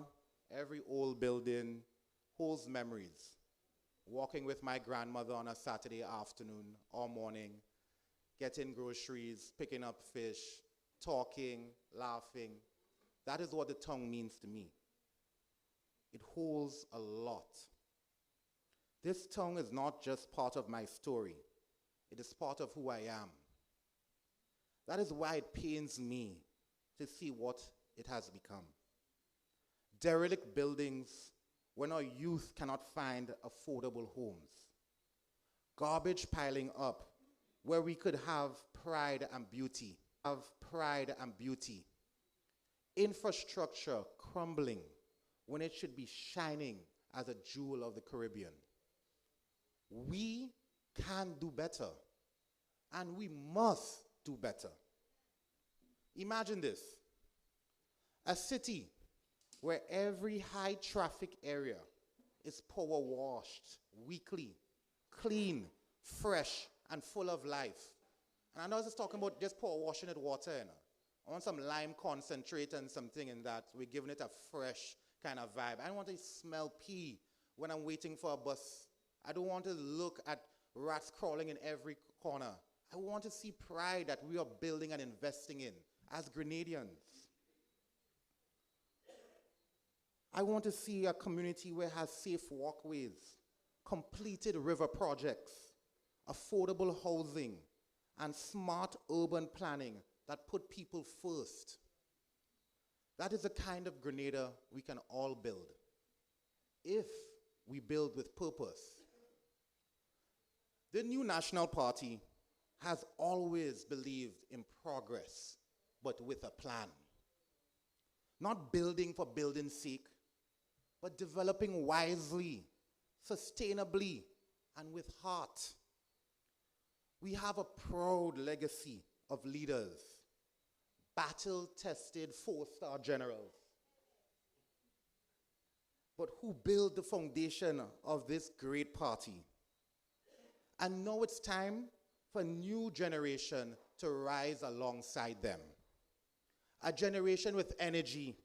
every old building holds memories. Walking with my grandmother on a Saturday afternoon or morning, getting groceries, picking up fish, talking, laughing. That is what the tongue means to me. It holds a lot. This tongue is not just part of my story. It is part of who I am. That is why it pains me to see what it has become. Derelict buildings when our youth cannot find affordable homes. Garbage piling up where we could have pride and beauty. Infrastructure crumbling when it should be shining as a jewel of the Caribbean. We can do better, and we must do better. Imagine this: a city where every high traffic area is power washed weekly, clean, fresh, and full of life. And I know I was just talking about just power washing it water, you know. I want some lime concentrate and something in that. We're giving it a fresh kind of vibe. I don't want to smell pee when I'm waiting for a bus. I don't want to look at rats crawling in every corner. I want to see pride that we are building and investing in as Grenadians. I want to see a community where it has safe walkways, completed river projects, affordable housing, and smart urban planning that put people first. That is the kind of Grenada we can all build, if we build with purpose. The new National Party has always believed in progress, but with a plan. Not building for building's sake, but developing wisely, sustainably, and with heart. We have a proud legacy of leaders, battle-tested 4-star generals, but who built the foundation of this great party. And now it's time for a new generation to rise alongside them. A generation with energy,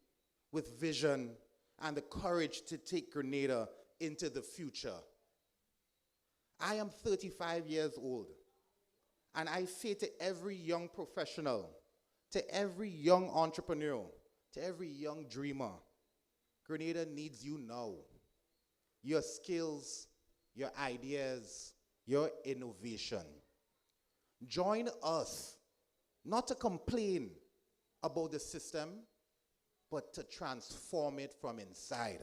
with vision, and the courage to take Grenada into the future. I am 35 years old, and I say to every young professional, to every young entrepreneur, to every young dreamer, Grenada needs you now. Your skills, your ideas, your innovation. Join us, not to complain about the system, but to transform it from inside.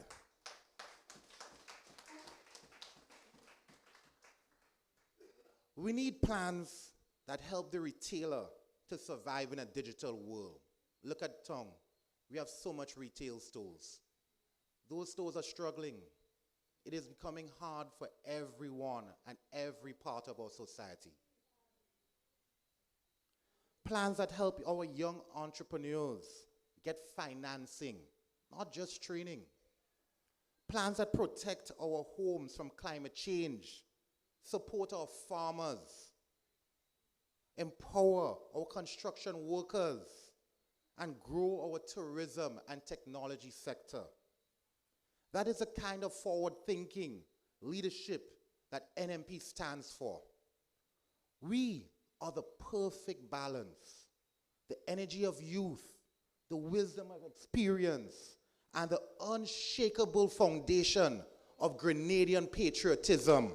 We need plans that help the retailer to survive in a digital world. Look at Tongue. We have so much retail stores. Those stores are struggling. It is becoming hard for everyone and every part of our society. Plans that help our young entrepreneurs get financing, not just training. Plans that protect our homes from climate change, support our farmers, empower our construction workers, and grow our tourism and technology sector. That is the kind of forward-thinking leadership that NNP stands for. We are the perfect balance, the energy of youth, the wisdom of experience, and the unshakable foundation of Grenadian patriotism.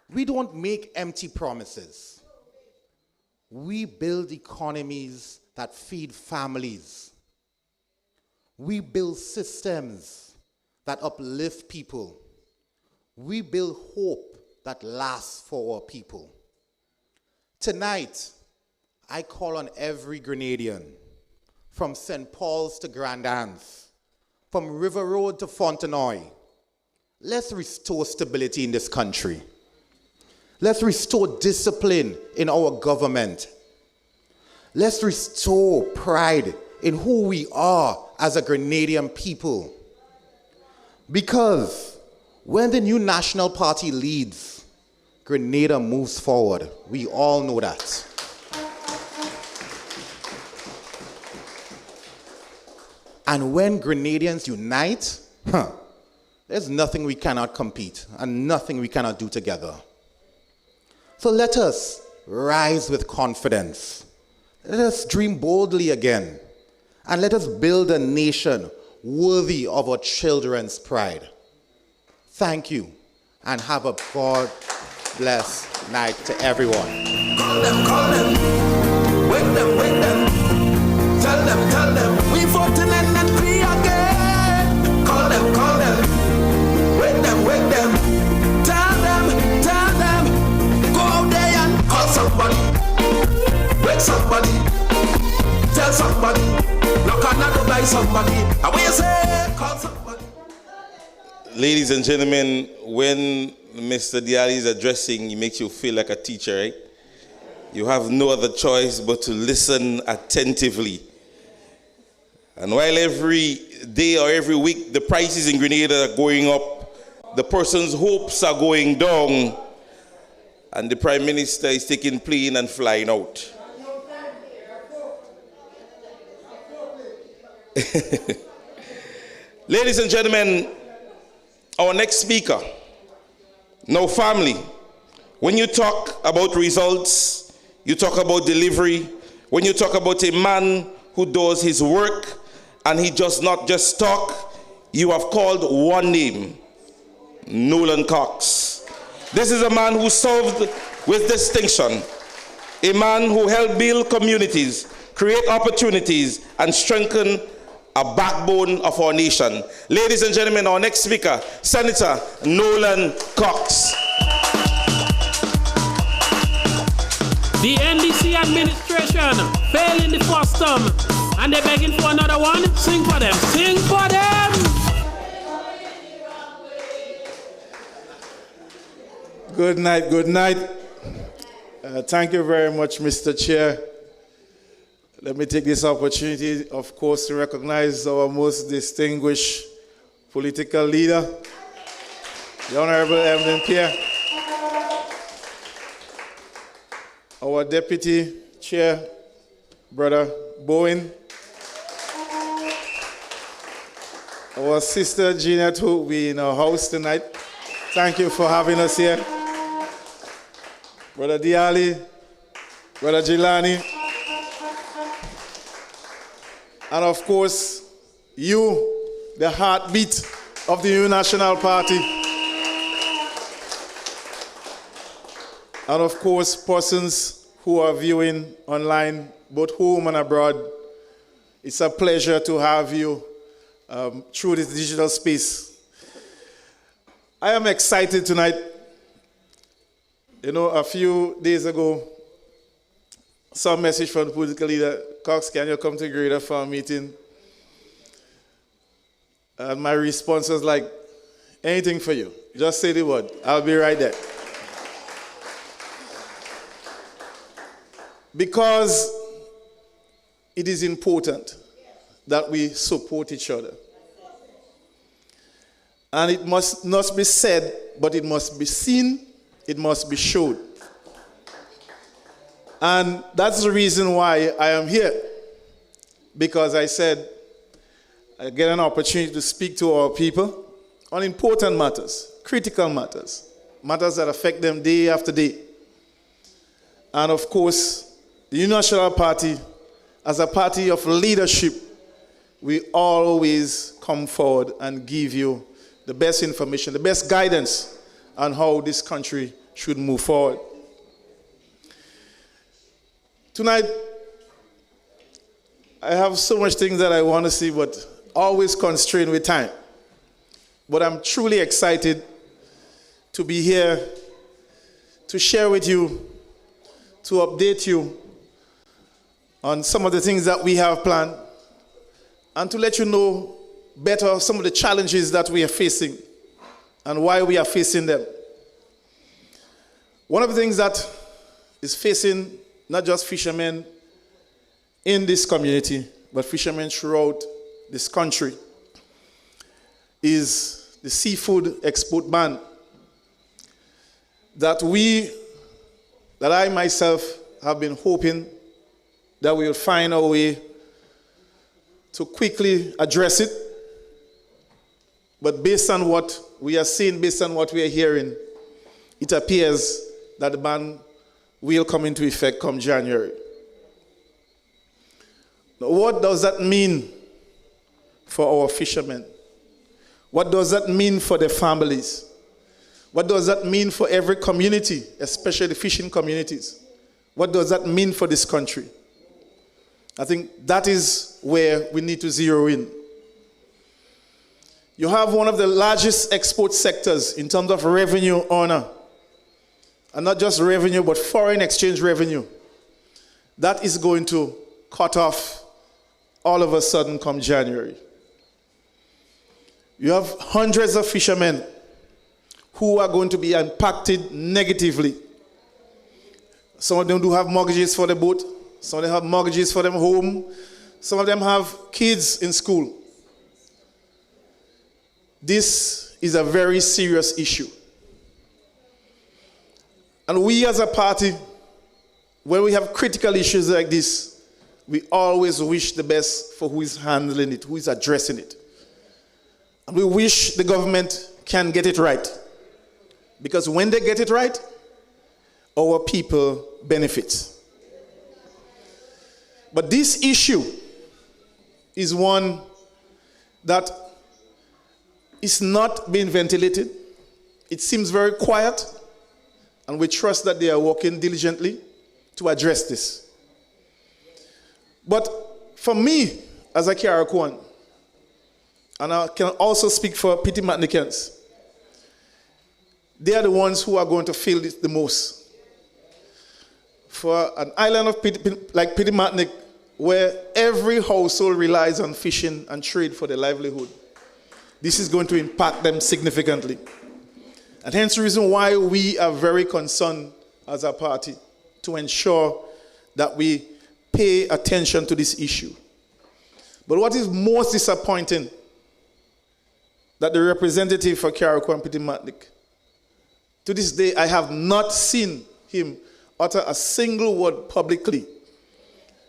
We don't make empty promises. We build economies that feed families. We build systems that uplift people. We build hope that lasts for our people. Tonight, I call on every Grenadian, from St. Paul's to Grand Anse, from River Road to Fontenoy. Let's restore stability in this country. Let's restore discipline in our government. Let's restore pride in who we are as a Grenadian people. Because when the new National Party leads, Grenada moves forward. We all know that. And when Grenadians unite, there's nothing we cannot compete and nothing we cannot do together. So let us rise with confidence. Let us dream boldly again. And let us build a nation worthy of our children's pride. Thank you, and have a God bless night to everyone. Call them, wake them, tell them, we voting NNP again. Call them, wake them, tell them, go out there and call somebody, wake somebody, tell somebody, knock on the door by somebody, and when you say, call somebody. Ladies and gentlemen, when Mr. Diali is addressing, he makes you feel like a teacher, right? You have no other choice but to listen attentively. And while every day or every week the prices in Grenada are going up, the person's hopes are going down, and the Prime Minister is taking plane and flying out. Ladies and gentlemen, our next speaker. Now, family, when you talk about results, you talk about delivery. When you talk about a man who does his work and he does not just talk, you have called one name, Nolan Cox. This is a man who served with distinction, a man who helped build communities, create opportunities, and strengthen a backbone of our nation. Ladies and gentlemen, our next speaker, Senator Nolan Cox. The NDC administration failed in the first term, and they're begging for another one. Sing for them. Sing for them. Good night. Good night. Thank you very much, Mr. Chair. Let me take this opportunity, of course, to recognize our most distinguished political leader, the Honorable Evelyn Pierre, our Deputy Chair, Brother Bowen, our sister Jeanette, who will be in our house tonight. Thank you for having us here. Brother Diali, Brother Jilani, and of course, you, the heartbeat of the New National Party. And of course, persons who are viewing online, both home and abroad. It's a pleasure to have you through this digital space. I am excited tonight. You know, a few days ago, some message from the political leader, Cox, can you come to Grenada for a meeting? And my response was like, anything for you. Just say the word. I'll be right there. Because it is important that we support each other. And it must not be said, but it must be seen, it must be shown. And that's the reason why I am here. Because I said, I get an opportunity to speak to our people on important matters, critical matters, matters that affect them day after day. And of course, the New National Party, as a party of leadership, we always come forward and give you the best information, the best guidance on how this country should move forward. Tonight, I have so much things that I want to see, but always constrained with time. But I'm truly excited to be here to share with you, to update you on some of the things that we have planned, and to let you know better some of the challenges that we are facing and why we are facing them. One of the things that is facing not just fishermen in this community, but fishermen throughout this country, is the seafood export ban. that I myself have been hoping that we will find a way to quickly address it. But based on what we are seeing, based on what we are hearing, it appears that the ban will come into effect come January. Now, what does that mean for our fishermen? What does that mean for their families? What does that mean for every community, especially fishing communities? What does that mean for this country? I think that is where we need to zero in. You have one of the largest export sectors in terms of revenue earner. And not just revenue, but foreign exchange revenue. That is going to cut off all of a sudden come January. You have hundreds of fishermen who are going to be impacted negatively. Some of them do have mortgages for the boat. Some of them have mortgages for their home. Some of them have kids in school. This is a very serious issue. And we as a party, when we have critical issues like this, we always wish the best for who is handling it, who is addressing it. And we wish the government can get it right. Because when they get it right, our people benefit. But this issue is one that is not being ventilated. It seems very quiet, and we trust that they are working diligently to address this. But for me, as a Carriacouan, and I can also speak for Petit Matnikans, they are the ones who are going to feel this the most. For an island of like Petit Matnik, where every household relies on fishing and trade for their livelihood, this is going to impact them significantly. And hence the reason why we are very concerned as a party to ensure that we pay attention to this issue. But what is most disappointing, that the representative for Carriacou and Petit Matnik, to this day, I have not seen him utter a single word publicly,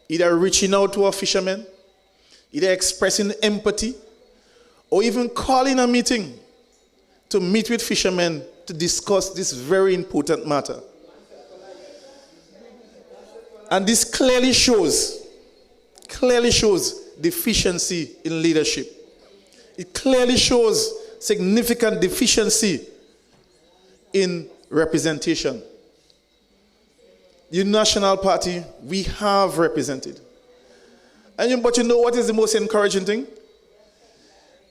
either reaching out to our fishermen, either expressing empathy, or even calling a meeting to meet with fishermen to discuss this very important matter. And this clearly shows deficiency in leadership. It clearly shows significant deficiency in representation. The National Party, we have represented. But you know what is the most encouraging thing?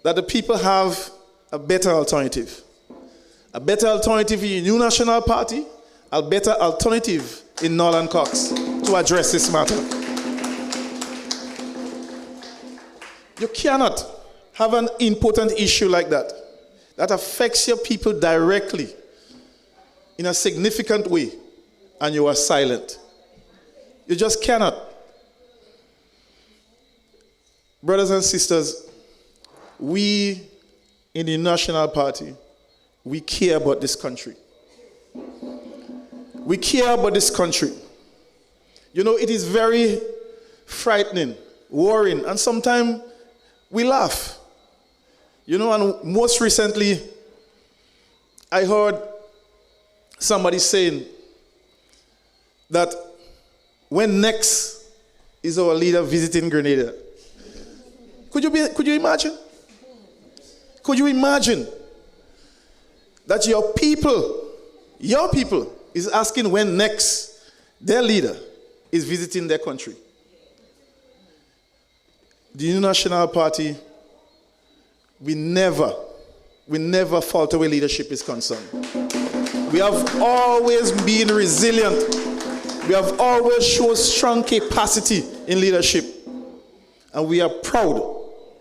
That the people have a better alternative. A better alternative in the New National Party, a better alternative in Northern Cox to address this matter. You cannot have an important issue like that affects your people directly in a significant way, and you are silent. You just cannot. Brothers and sisters, we in the National Party, we care about this country. We care about this country. You know, it is very frightening, worrying, and sometimes we laugh. You know, and most recently, I heard somebody saying that when next is our leader visiting Grenada? Could you imagine? Could you imagine that your people is asking when next their leader is visiting their country? The New National Party, we never falter where leadership is concerned. We have always been resilient. We have always shown strong capacity in leadership. And we are proud.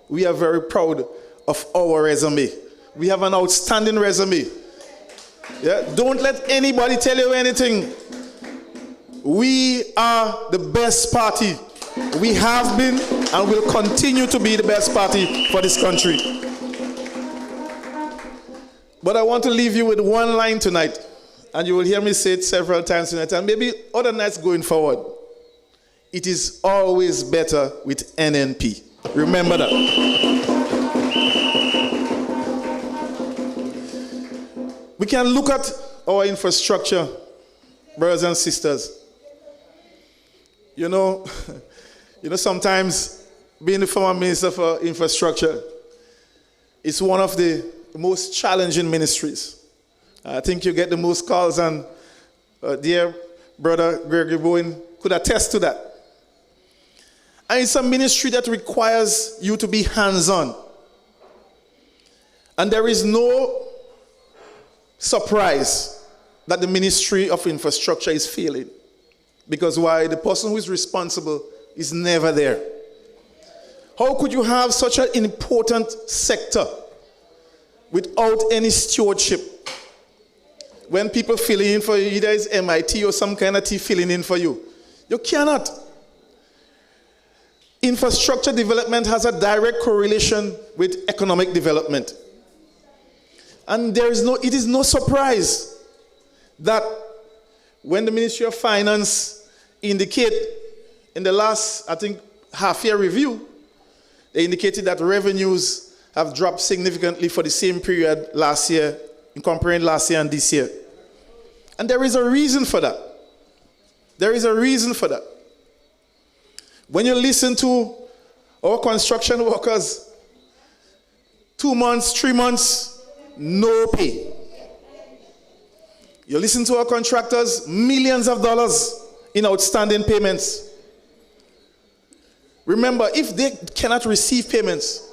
We are very proud of our resume. We have an outstanding resume. Yeah? Don't let anybody tell you anything. We are the best party. We have been and will continue to be the best party for this country. But I want to leave you with one line tonight. and you will hear me say it several times tonight, and maybe other nights going forward, it is always better with NNP. Remember that. We can look at our infrastructure, brothers and sisters. You know, sometimes being the former minister for infrastructure is one of the most challenging ministries. I think you get the most calls, and dear brother Gregory Bowen could attest to that. And it's a ministry that requires you to be hands-on. And there is no surprise that the Ministry of Infrastructure is failing. Because why? The person who is responsible is never there. How could you have such an important sector without any stewardship? When people fill in for you, either it's MIT or some kind of T filling in for you. You cannot. Infrastructure development has a direct correlation with economic development. And it is no surprise that when the Ministry of Finance indicate in the last, I think, half-year review, they indicated that revenues have dropped significantly for the same period last year, in comparing last year and this year. And there is a reason for that. There is a reason for that. When you listen to our construction workers, 2 months, 3 months, no pay. You listen to our contractors, millions of dollars in outstanding payments. Remember, if they cannot receive payments,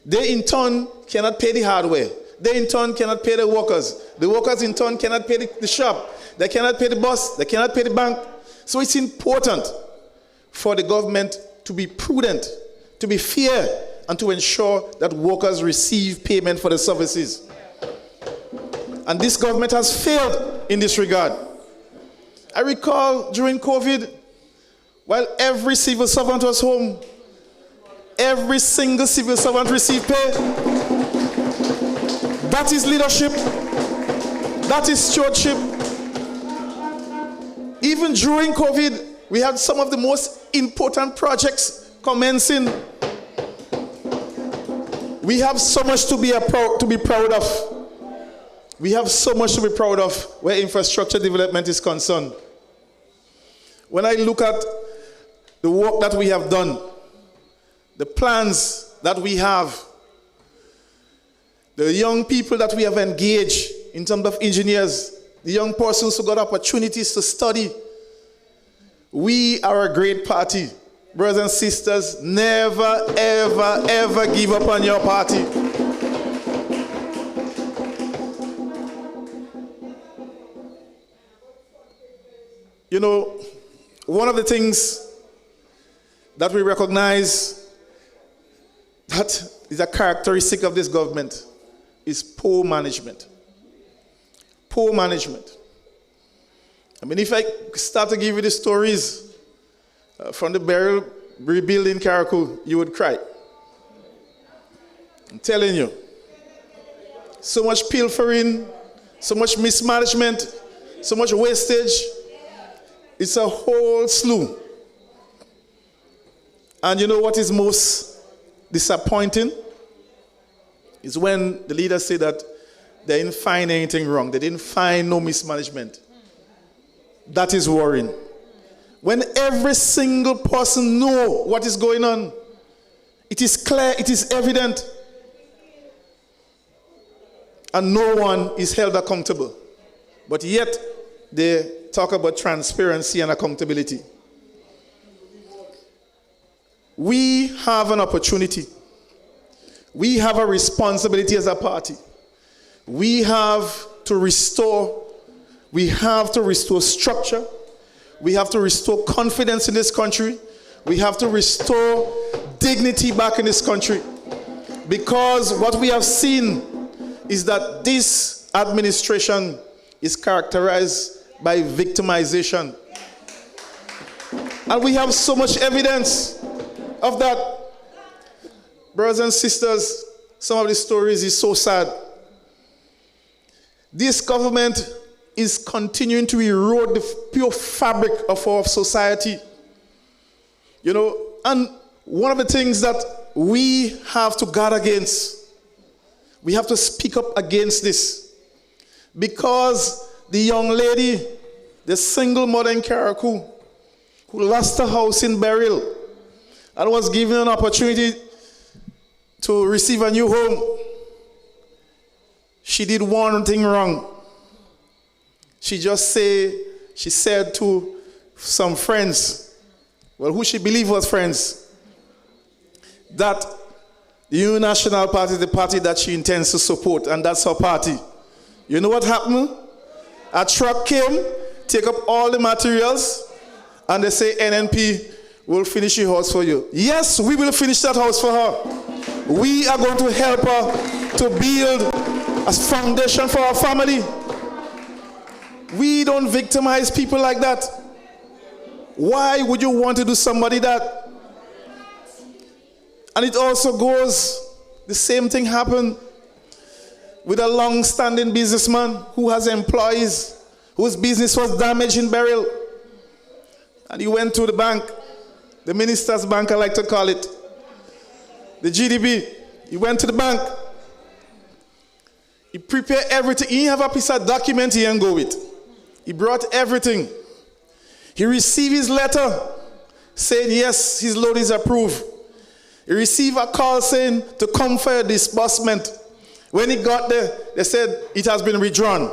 they in turn cannot pay the hardware. They in turn cannot pay the workers. The workers in turn cannot pay the shop. They cannot pay the bus. They cannot pay the bank. So it's important for the government to be prudent, to be fair, and to ensure that workers receive payment for the services. And this government has failed in this regard. I recall during COVID, while every civil servant was home, every single civil servant received pay. That is leadership. That is stewardship. Even during COVID, we had some of the most important projects commencing. We have so much to be proud of. We have so much to be proud of where infrastructure development is concerned. When I look at the work that we have done, the plans that we have, the young people that we have engaged in terms of engineers, the young persons who got opportunities to study, we are a great party. Brothers and sisters, never, ever, ever give up on your party. You know, one of the things that we recognize that is a characteristic of this government is poor management. Poor management. I mean, if I start to give you the stories from the burial rebuilding Karakou, you would cry. I'm telling you. So much pilfering, so much mismanagement, so much wastage. It's a whole slew. And you know what is most disappointing? Is when the leaders say that they didn't find anything wrong. They didn't find no mismanagement. That is worrying. When every single person knows what is going on, it is clear, it is evident, and no one is held accountable. But yet, they talk about transparency and accountability. We have an opportunity. We have a responsibility as a party. We have to restore structure. We have to restore confidence in this country. We have to restore dignity back in this country. Because what we have seen is that this administration is characterized by victimization. And we have so much evidence of that. Brothers and sisters, some of the stories is so sad. This government is continuing to erode the pure fabric of our society. You know, and one of the things that we have to guard against, we have to speak up against this. Because the young lady, the single mother in Karakou, who lost her house in Beryl and was given an opportunity to receive a new home, she did one thing wrong. She said to some friends, well, who she believed was friends, that the New National Party is the party that she intends to support, and that's her party. You know what happened? A truck came, take up all the materials, and they say, NNP will finish your house for you. Yes, we will finish that house for her. We are going to help her to build a foundation for our family. We don't victimize people like that. Why would you want to do somebody that? And it also goes, the same thing happened with a long-standing businessman who has employees whose business was damaged in Beryl. And he went to the bank, the minister's bank, I like to call it, the GDB. He went to the bank. He prepared everything. He didn't have a piece of document he didn't go with. He brought everything. He received his letter saying, yes, his loan is approved. He received a call saying to come for a disbursement. When he got there, they said it has been withdrawn.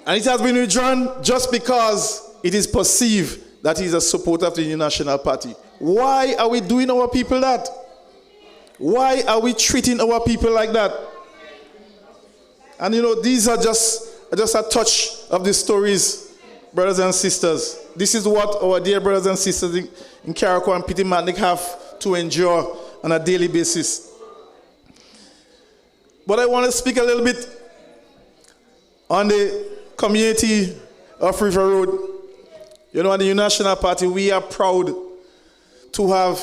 And it has been withdrawn just because it is perceived that he's a supporter of the New National Party. Why are we doing our people that? Why are we treating our people like that? And you know, these are just a touch of the stories, brothers and sisters. This is what our dear brothers and sisters in Karakou and Petit Matnik have to endure on a daily basis. But I want to speak a little bit on the community of River Road. You know, at the New National Party, we are proud to have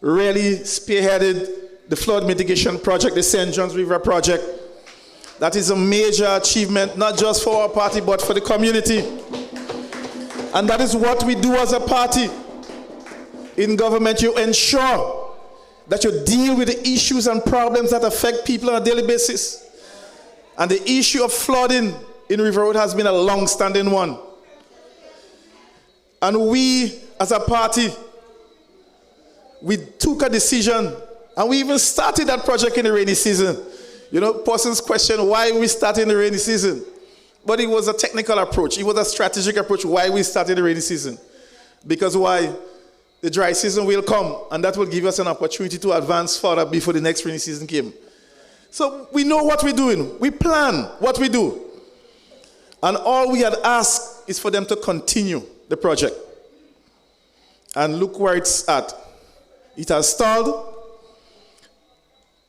really spearheaded the flood mitigation project, the St. John's River project. That is a major achievement, not just for our party, but for the community. And that is what we do as a party. In government, you ensure that you deal with the issues and problems that affect people on a daily basis. And the issue of flooding in River Road has been a long-standing one. And we, as a party, we took a decision, and we even started that project in the rainy season. You know, persons question why we started in the rainy season. But it was a technical approach. It was a strategic approach why we started the rainy season. Because why? The dry season will come, and that will give us an opportunity to advance further before the next rainy season came. So we know what we're doing. We plan what we do. And all we had asked is for them to continue the project. And look where it's at. It has stalled.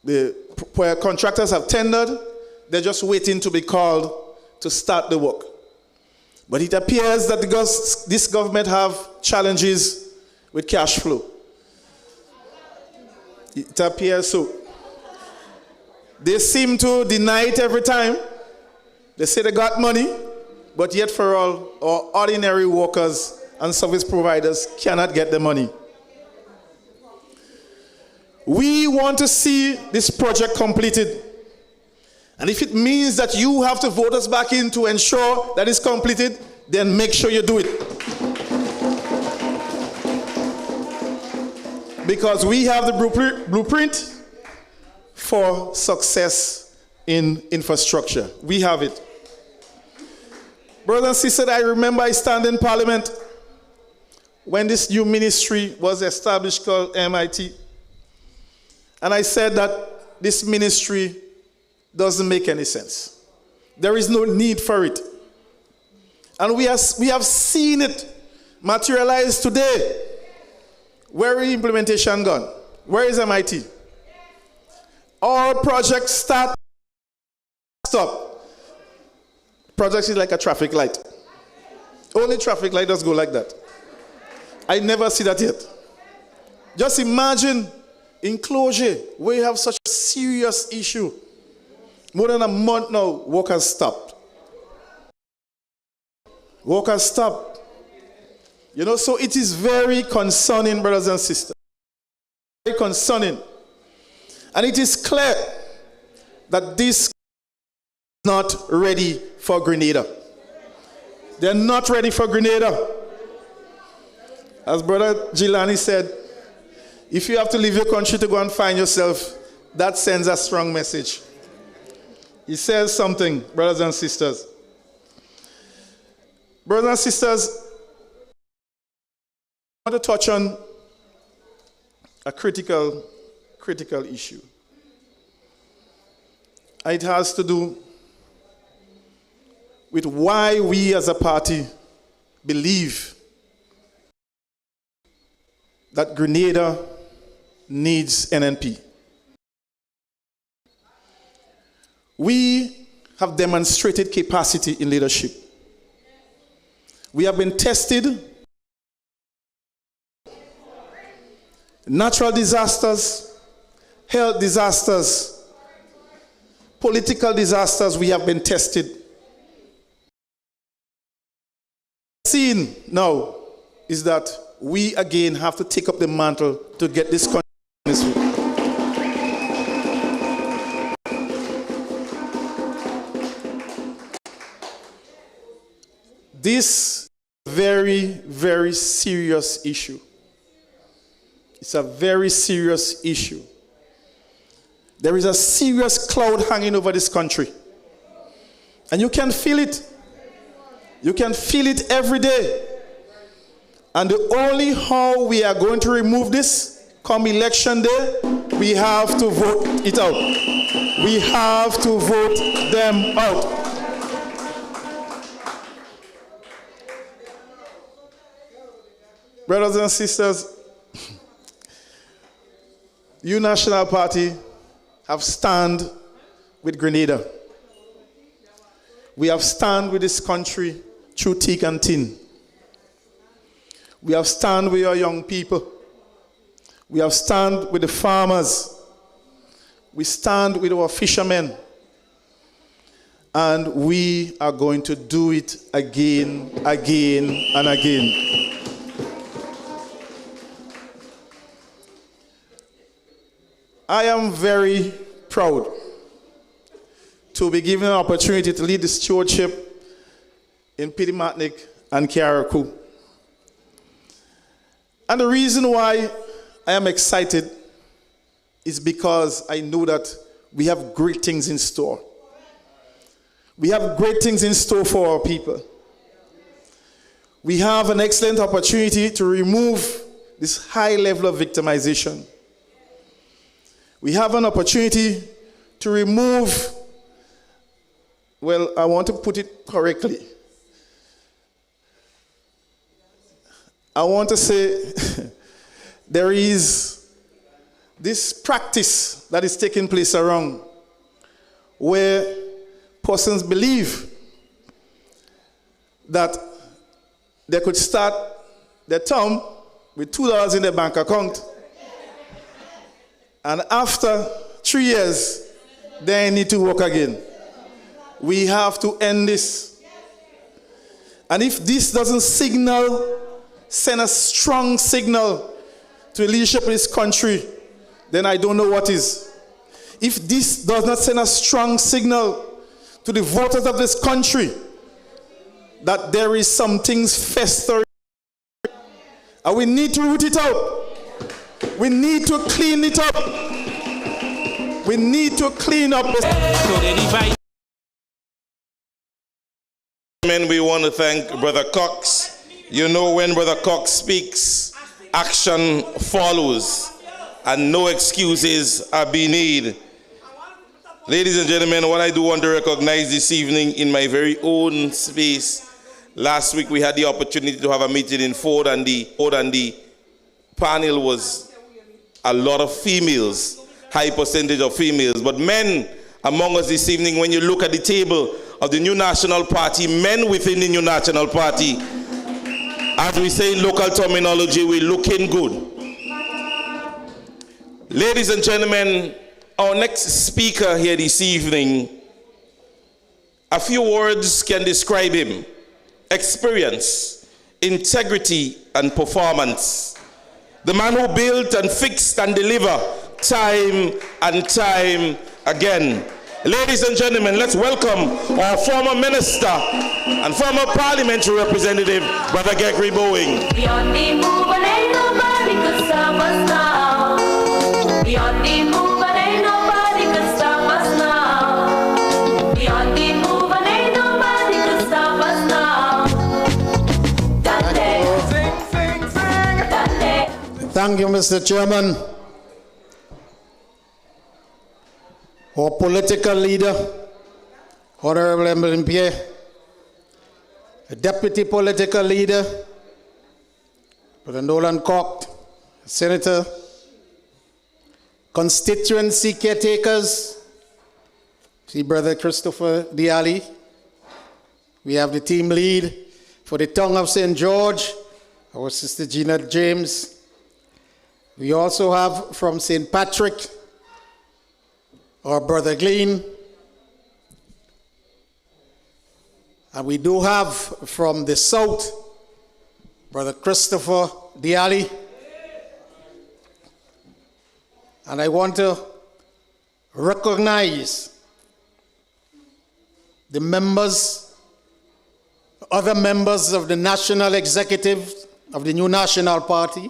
The contractors have tendered. They're just waiting to be called to start the work. But it appears that this government have challenges with cash flow. It appears so. They seem to deny it every time. They say they got money, but yet for all, our ordinary workers and service providers cannot get the money. We want to see this project completed. And if it means that you have to vote us back in to ensure that it's completed, then make sure you do it. Because we have the blueprint for success in infrastructure. We have it. Brothers and sisters, I remember I stand in Parliament when this new ministry was established called MIT. And I said that this ministry doesn't make any sense. There is no need for it. And we have seen it materialize today. Where is implementation gone? Where is MIT? All projects start, stop. Projects is like a traffic light. Only traffic light does go like that. I never see that yet. Just imagine enclosure where you have such a serious issue. More than a month now, work has stopped. Workers stop. You know, so it is very concerning, brothers and sisters. Very concerning. And it is clear that this is not ready for Grenada. They're not ready for Grenada. As Brother Gilani said, if you have to leave your country to go and find yourself, that sends a strong message. He says something, brothers and sisters. Brothers and sisters, I want to touch on a critical issue. It has to do with why we as a party believe that Grenada needs NNP. We have demonstrated capacity in leadership. We have been tested. Natural disasters, health disasters, political disasters, we have been tested. Seen now is that we again have to take up the mantle to get this country this way. This very, very serious issue. It's a very serious issue. There is a serious cloud hanging over this country. And you can feel it. You can feel it every day. And the only how we are going to remove this come election day, we have to vote it out. We have to vote them out. Brothers and sisters, you National Party have stand with Grenada. We have stand with this country through thick and thin. We have stand with our young people. We have stand with the farmers. We stand with our fishermen. And we are going to do it again, and again. I am very proud to be given an opportunity to lead the stewardship in Pitimatnik and Kiaraku. And the reason why I am excited is because I know that we have great things in store. We have great things in store for our people. We have an excellent opportunity to remove this high level of victimization. We have an opportunity to remove, well, I want to put it correctly. I want to say there is this practice that is taking place around where persons believe that they could start their term with $2 in their bank account, and after 3 years, they need to work again. We have to end this. And if this doesn't send a strong signal to the leadership of this country, then I don't know what is. If this does not send a strong signal to the voters of this country that there is some things festering, and we need to root it out. We need to clean it up. We need to clean up this. We want to thank Brother Cox. You know, when Brother Cox speaks, action follows, and no excuses are being made. Ladies and gentlemen, what I do want to recognize this evening in my very own space, last week we had the opportunity to have a meeting in Ford, and the panel was a lot of females, high percentage of females, but men among us this evening. When you look at the table of the New National Party, men within the New National Party, as we say in local terminology, we're looking good. Ladies and gentlemen, our next speaker here this evening, a few words can describe him. experience, integrity, and performance. The man who built and fixed and delivered time and time again. Ladies and gentlemen, let's welcome our former minister and former parliamentary representative, Brother Gregory Boeing. Beyond the move and ain't nobody could stop us now. Beyond the move and ain't nobody could stop us now. Beyond the move and ain't nobody could stop us now. Dale. Dale. Thank you, Mr. Chairman. Our political leader, Honorable NNP, the deputy political leader, Brother Nolan Coct, Senator, constituency caretakers, see Brother Christopher Diali. We have the team lead for the Tongue of St. George, our Sister Gina James. We also have from St. Patrick, our Brother Glean. And we do have from the south, Brother Christopher Diali. And I want to recognize the members, other members of the national executive of the new national party,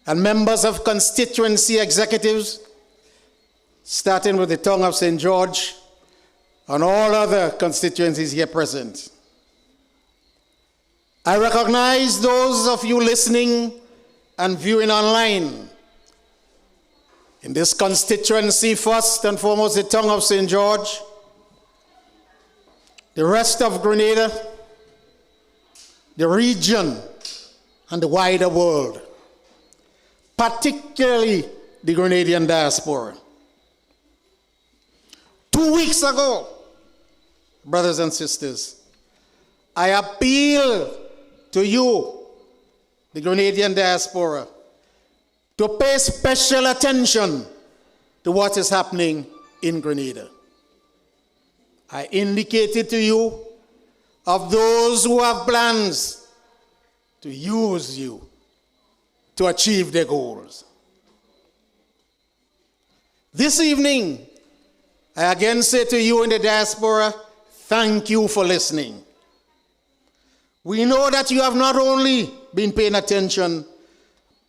and members of constituency executives, starting with the Tongue of St. George, and all other constituencies here present. I recognize those of you listening and viewing online. In this constituency, first and foremost, the Tongue of St. George, the rest of Grenada, the region, and the wider world, particularly the Grenadian diaspora. 2 weeks ago, brothers and sisters, I appeal to you, the Grenadian diaspora, to pay special attention to what is happening in Grenada. I indicated to you of those who have plans to use you to achieve their goals. This evening, I again say to you in the diaspora, thank you for listening. We know that you have not only been paying attention,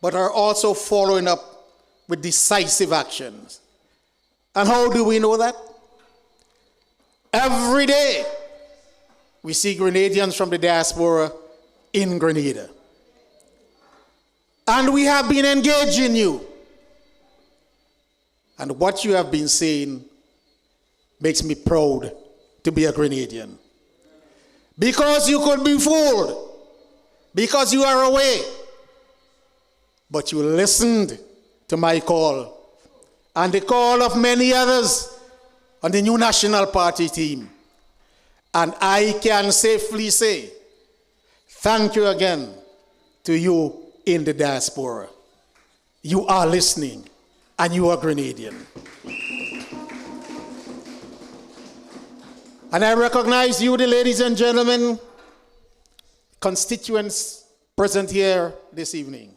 but are also following up with decisive actions. And how do we know that? Every day, we see Grenadians from the diaspora in Grenada. And we have been engaging you. And what you have been saying makes me proud to be a Grenadian. Because you could be fooled, because you are away, but you listened to my call and the call of many others on the new National Party team. And I can safely say, thank you again to you in the diaspora. You are listening and you are Grenadian. And I recognize you, the ladies and gentlemen, constituents present here this evening.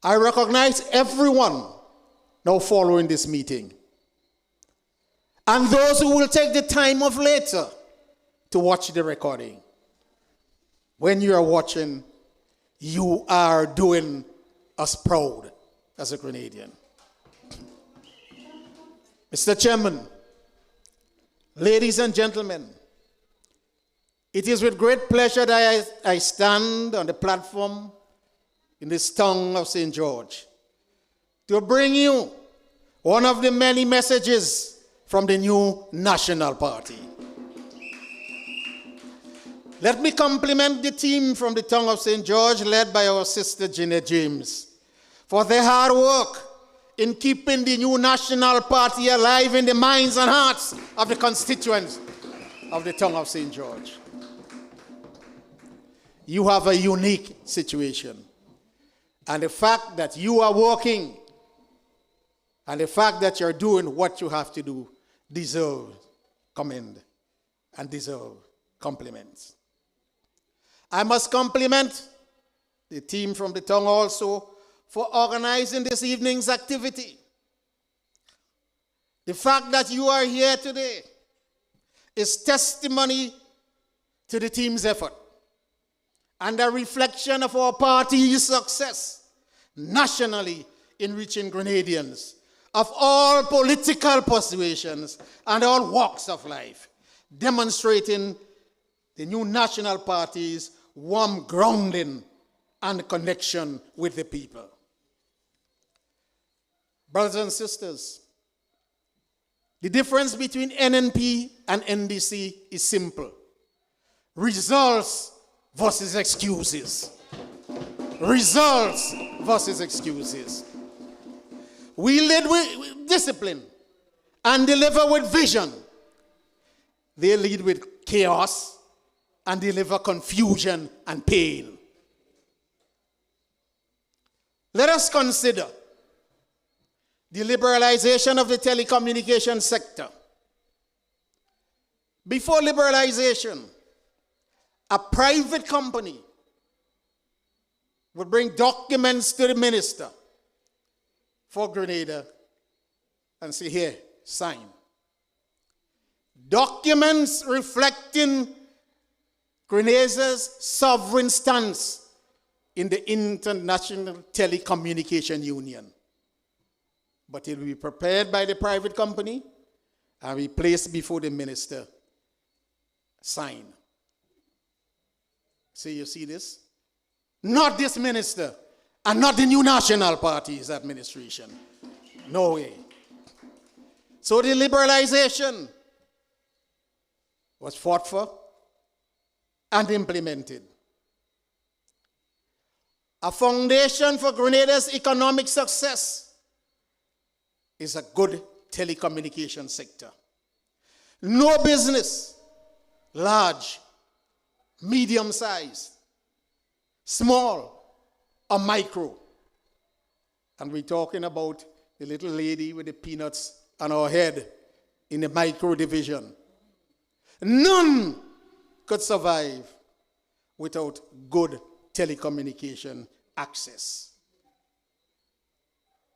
I recognize everyone now following this meeting. And those who will take the time of later to watch the recording. When you are watching, you are doing us proud as a Grenadian. Mr. Chairman, ladies and gentlemen, it is with great pleasure that I stand on the platform in this Tongue of St. George to bring you one of the many messages from the new National Party. Let me compliment the team from the Tongue of St. George, led by our sister Gina James, for their hard work in keeping the new National Party alive in the minds and hearts of the constituents of the Tongue of St. George. You have a unique situation. And the fact that you are working and the fact that you're doing what you have to do deserves commend. and deserve compliments. I must compliment the team from the tongue also for organizing this evening's activity. The fact that you are here today is testimony to the team's effort and a reflection of our party's success nationally in reaching Grenadians of all political persuasions and all walks of life, demonstrating the new national party's warm grounding and connection with the people. Brothers and sisters, the difference between NNP and NDC is simple. Results versus excuses. Results versus excuses. We lead with discipline and deliver with vision. They lead with chaos and deliver confusion and pain. Let us consider the liberalization of the telecommunication sector. Before liberalization, a private company would bring documents to the minister for Grenada and say, here, sign. Documents reflecting Grenada's sovereign stance in the International Telecommunication Union. But it will be prepared by the private company and be placed before the minister. Sign. So you see this? Not this minister and not the new National Party's administration. No way. So the liberalization was fought for and implemented. A foundation for Grenada's economic success is a good telecommunication sector. No business, large, medium-sized, small, or micro. And we're talking about the little lady with the peanuts on her head in the micro division. None could survive without good telecommunication access.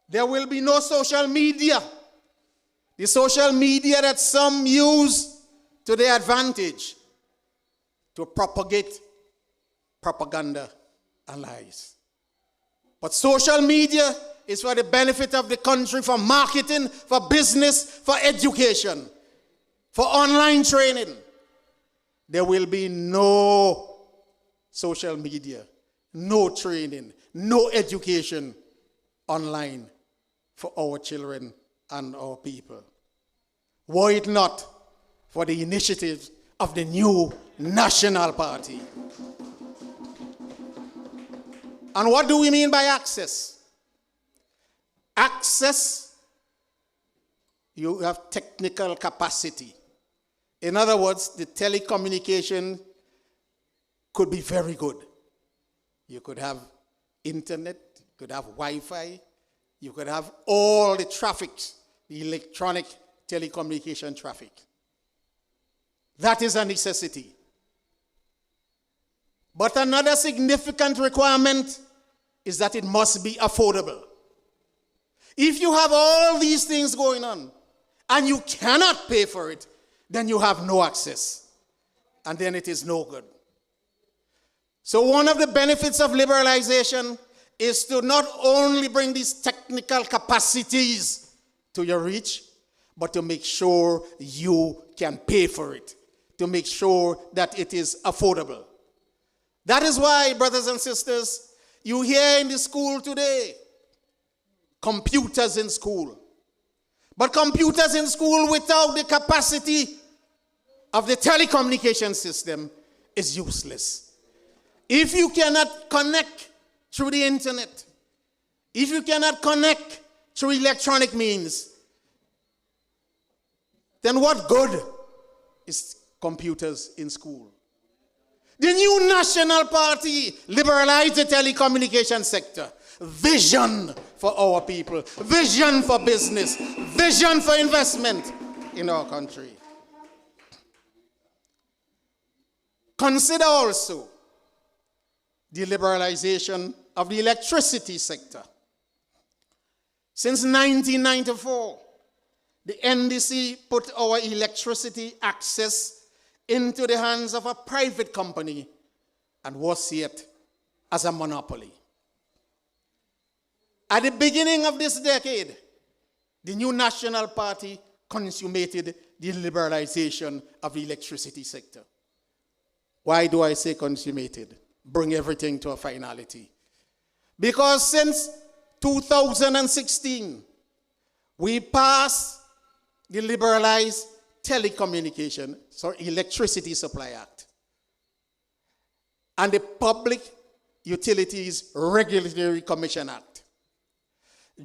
There will be no social media. The social media that some use to their advantage to propagate propaganda and lies. But social media is for the benefit of the country, for marketing, for business, for education, for online training. There will be no social media, no training, no education online for our children and our people. Were it not for the initiatives of the new National Party. And what do we mean by access? Access, you have technical capacity. In other words, the telecommunication could be very good. You could have internet, you could have Wi-Fi, you could have all the traffic, the electronic telecommunication traffic. That is a necessity. But another significant requirement is that it must be affordable. If you have all these things going on and you cannot pay for it, then you have no access. And then it is no good. So one of the benefits of liberalization is to not only bring these technical capacities to your reach, but to make sure you can pay for it, to make sure that it is affordable. That is why, brothers and sisters, you hear in the school today, computers in school. But computers in school without the capacity of the telecommunication system is useless. If you cannot connect through the internet, if you cannot connect through electronic means, then what good is computers in school? The new National Party liberalized the telecommunication sector. Vision for our people, vision for business, vision for investment in our country. Consider also the liberalization of the electricity sector. Since 1994, the NDC put our electricity access into the hands of a private company and was yet as a monopoly. At the beginning of this decade, the new National Party consummated the liberalization of the electricity sector. Why do I say consummated? Bring everything to a finality. Because since 2016, we passed the Liberalized Electricity Supply Act and the Public Utilities Regulatory Commission Act.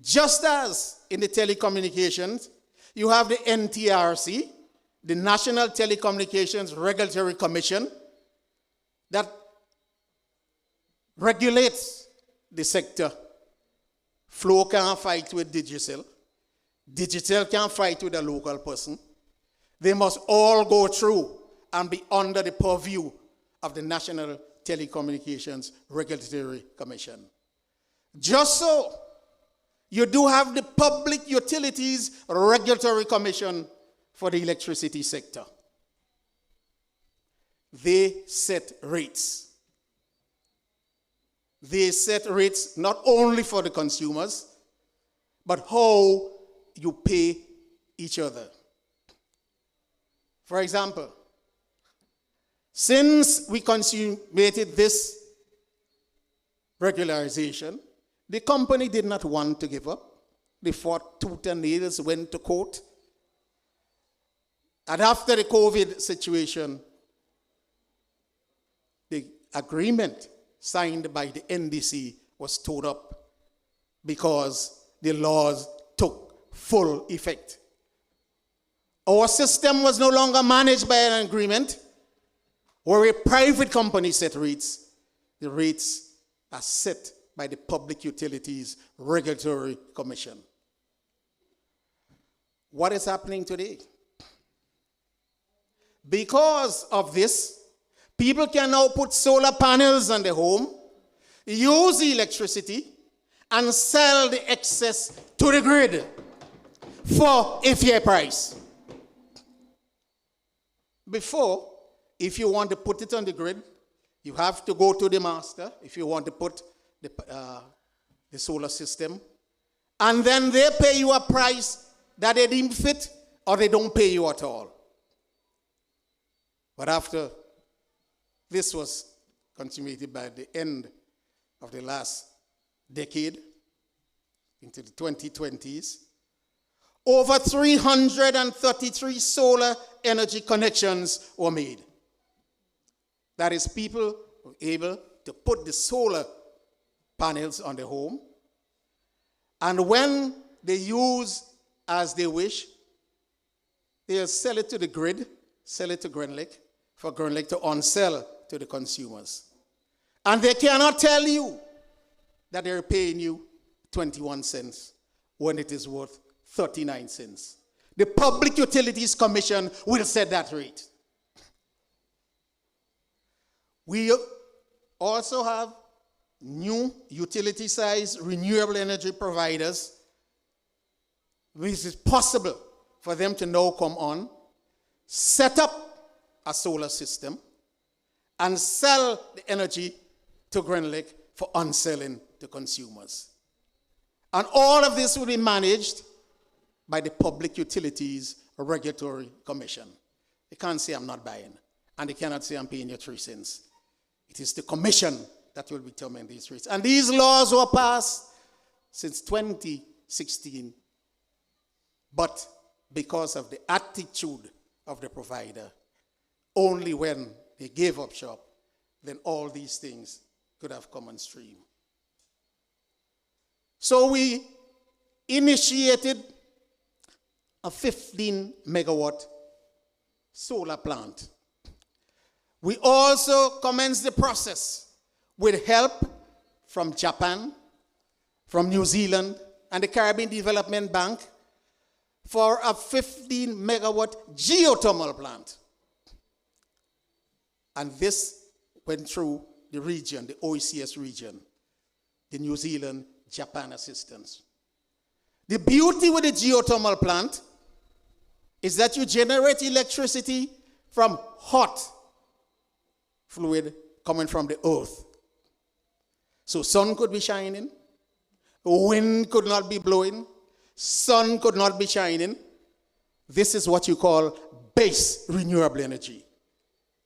Just as in the telecommunications, you have the NTRC, the National Telecommunications Regulatory Commission, that regulates the sector. Flow can't fight with Digital. Digital can't fight with a local person. They must all go through and be under the purview of the National Telecommunications Regulatory Commission. Just so, you do have the Public Utilities Regulatory Commission for the electricity sector. They set rates. They set rates not only for the consumers, but how you pay each other. For example, since we consummated this regularization, the company did not want to give up. They fought tooth and nails, went to court. And after the COVID situation, the agreement signed by the NDC was torn up because the laws took full effect. Our system was no longer managed by an agreement where a private company set rates. The rates are set by the Public Utilities Regulatory Commission. What is happening today? Because of this, people can now put solar panels on their home, use the electricity, and sell the excess to the grid for a fair price. Before, if you want to put it on the grid, you have to go to the master if you want to put the solar system, and then they pay you a price that they deem fit, or they don't pay you at all. But after this was consummated by the end of the last decade, into the 2020s, over 333 solar energy connections were made. That is, people were able to put the solar panels on their home, and when they use as they wish, they'll sell it to the grid, sell it to Greenlake, for Greenlake to on-sell to the consumers. And they cannot tell you that they're paying you 21 cents when it is worth 39 cents. The Public Utilities Commission will set that rate. We also have new utility-sized renewable energy providers, which is possible for them to now come on, set up a solar system, and sell the energy to Greenlake for on-selling to consumers. And all of this will be managed by the Public Utilities Regulatory Commission. They can't say I'm not buying, and they cannot say I'm paying you 3 cents. It is the commission that will determine these rates. And these laws were passed since 2016. But because of the attitude of the provider, only when they gave up shop, then all these things could have come on stream. So we initiated a 15 megawatt solar plant. We also commenced the process with help from Japan, from New Zealand, and the Caribbean Development Bank for a 15 megawatt geothermal plant. And this went through the region, the OECS region, the New Zealand, Japan assistance. The beauty with the geothermal plant is that you generate electricity from hot fluid coming from the earth. So sun could be shining, wind could not be blowing, sun could not be shining. This is what you call base renewable energy.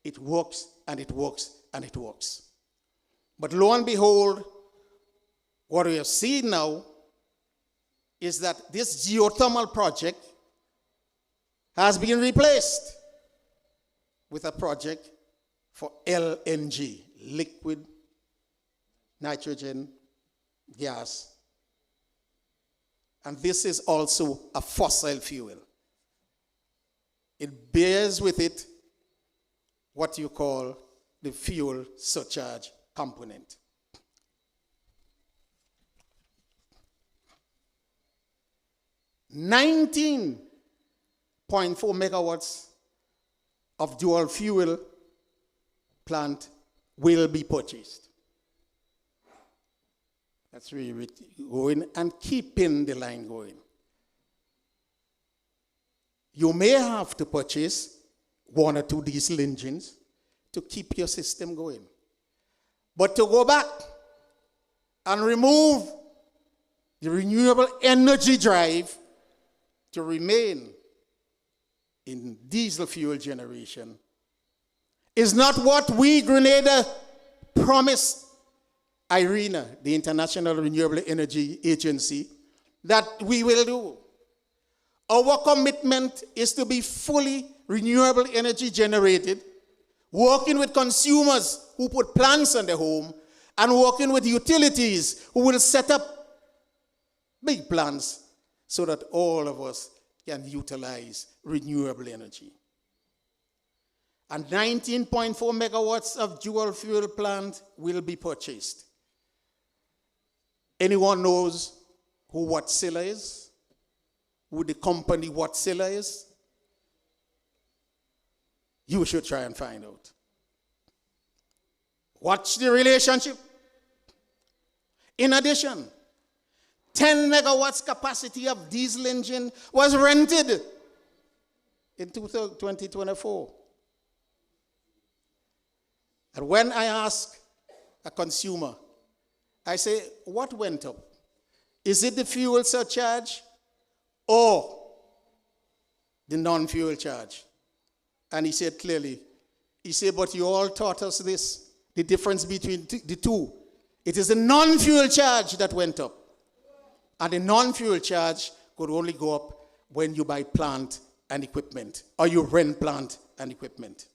It works and it works and it works. But lo and behold, what we have seen now is that this geothermal project has been replaced with a project for LNG, liquid nitrogen gas. And this is also a fossil fuel. It bears with it what you call the fuel surcharge component. $19.4 megawatts of dual fuel plant will be purchased. That's really going and keeping the line going. You may have to purchase 1 or 2 diesel engines to keep your system going. But to go back and remove the renewable energy drive to remain in diesel fuel generation is not what we, Grenada, promised IRENA, the International Renewable Energy Agency, that we will do. Our commitment is to be fully renewable energy generated, working with consumers who put plants on their home, and working with utilities who will set up big plants so that all of us can utilize renewable energy. And 19.4 megawatts of dual fuel plant will be purchased. Anyone knows who Wärtsilä is? Who the company Wärtsilä is? You should try and find out. Watch the relationship. In addition, 10 megawatts capacity of diesel engine was rented in 2024. And when I ask a consumer, I say, what went up? Is it the fuel surcharge or the non-fuel charge? And he said clearly, he said, but you all taught us this, the difference between the two. It is the non-fuel charge that went up. And the non-fuel charge could only go up when you buy plant and equipment, or you rent plant and equipment.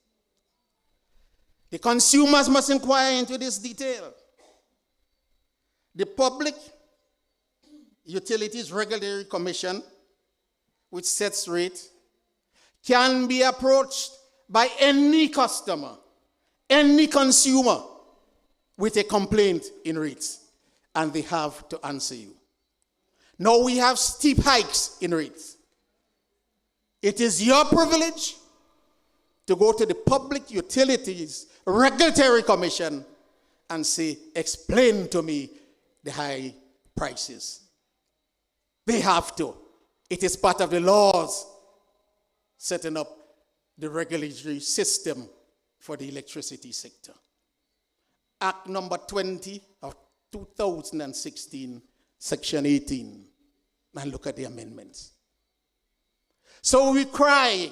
The consumers must inquire into this detail. The Public Utilities Regulatory Commission, which sets rate, can be approached by any customer, any consumer with a complaint in rates, and they have to answer you. Now we have steep hikes in rates. It is your privilege to go to the Public Utilities Regulatory Commission and say, explain to me the high prices. They have to. It is part of the laws setting up the regulatory system for the electricity sector. Act number 20 of 2016, Section 18. And look at the amendments. So we cry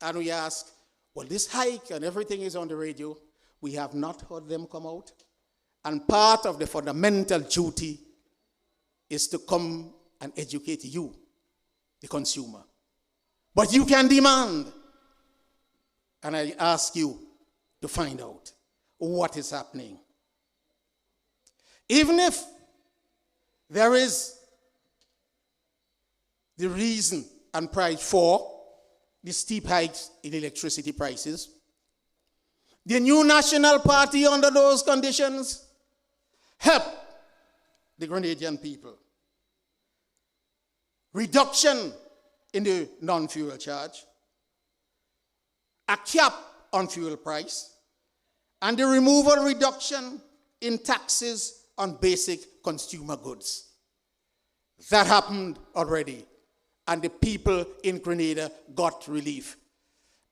and we ask, well, this hike and everything is on the radio. We have not heard them come out. And part of the fundamental duty is to come and educate you, the consumer. But you can demand. And I ask you to find out what is happening. Even if there is the reason and price for the steep hikes in electricity prices, the new National Party under those conditions help the Grenadian people. Reduction in the non-fuel charge, a cap on fuel price, and the removal reduction in taxes on basic consumer goods. That happened already, and the people in Grenada got relief.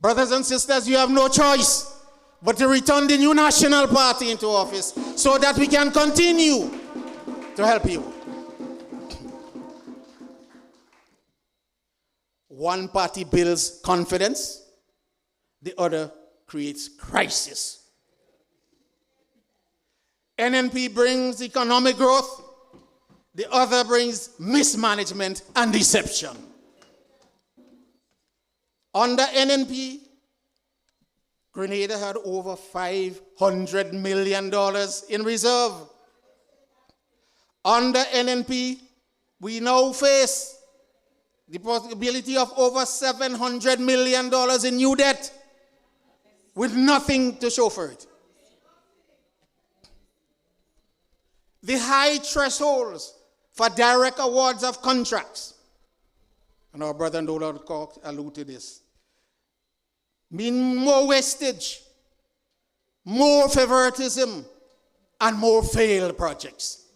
Brothers and sisters, you have no choice but to return the new National Party into office so that we can continue to help you. One party builds confidence, the other creates crisis. NNP brings economic growth, the other brings mismanagement and deception. Under NNP, Grenada had over $500 million in reserve. Under NNP, we now face the possibility of over $700 million in new debt with nothing to show for it. The high thresholds for direct awards of contracts, and our brother Donald Cork alluded to this, mean more wastage, more favoritism, and more failed projects.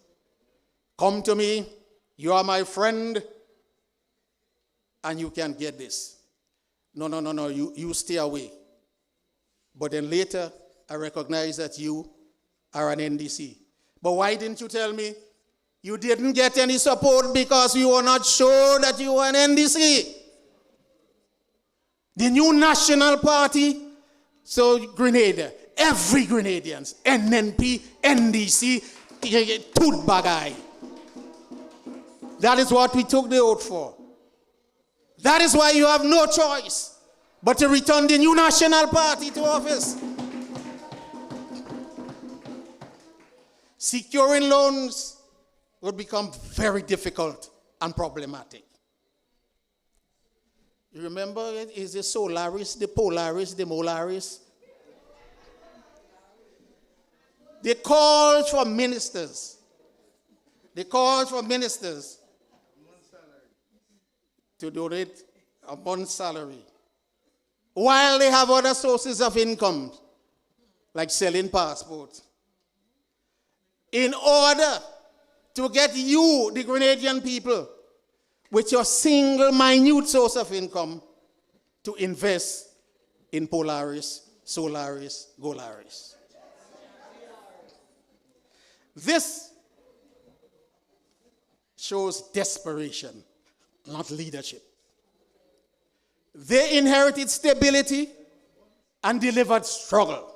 Come to me, you are my friend, and you can get this. No, you stay away. But then later, I recognize that you are an NDC. But why didn't you tell me you didn't get any support because you were not sure that you were an NDC? The new National Party, so Grenada, every Grenadians, NNP, NDC, tooth bagay. That is what we took the oath for. That is why you have no choice but to return the new National Party to office. Securing loans will become very difficult and problematic. You remember, is the Solaris, the Polaris, the Molaris? They called for ministers. They called for ministers to donate a month's salary, while they have other sources of income, like selling passports, in order to get you, the Grenadian people, with your single minute source of income, to invest in Polaris, Solaris, Golaris. This shows desperation, not leadership. They inherited stability and delivered struggle.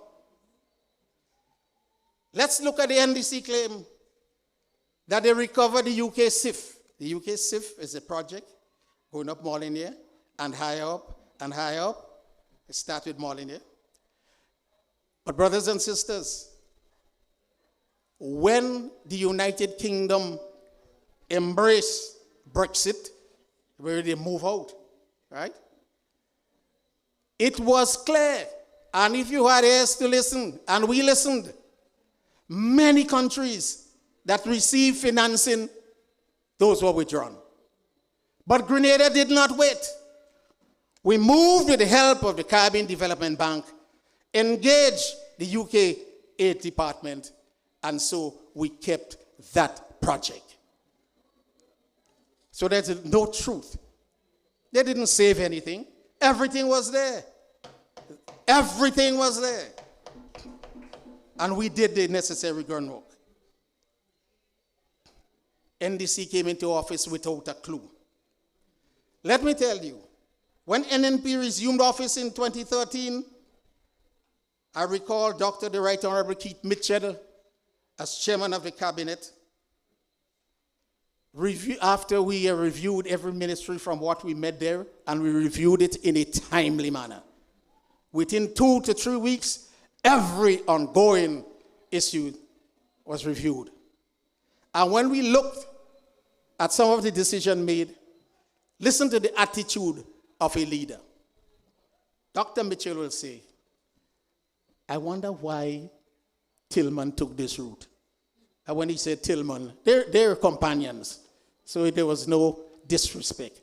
Let's look at the NDC claim that they recovered the UK SIF. The UK SIF is a project going up Molyneux and higher up and higher up. It starts with Molyneux. But brothers and sisters, when the United Kingdom embraced Brexit, where they move out, right? It was clear, and if you had ears to listen, and we listened, many countries that received financing, those were withdrawn. But Grenada did not wait. We moved with the help of the Caribbean Development Bank, engaged the UK Aid Department, and so we kept that project. So there's no truth. They didn't save anything. Everything was there. Everything was there. And we did the necessary groundwork. NDC came into office without a clue. Let me tell you, when NNP resumed office in 2013, I recall Dr. the Right Honorable Keith Mitchell as chairman of the cabinet. After we reviewed every ministry from what we met there, and we reviewed it in a timely manner. Within 2 to 3 weeks, every ongoing issue was reviewed. And when we looked at some of the decisions made, listen to the attitude of a leader. Dr. Mitchell will say, I wonder why Tillman took this route. And when he said Tillman, they're companions, so there was no disrespect.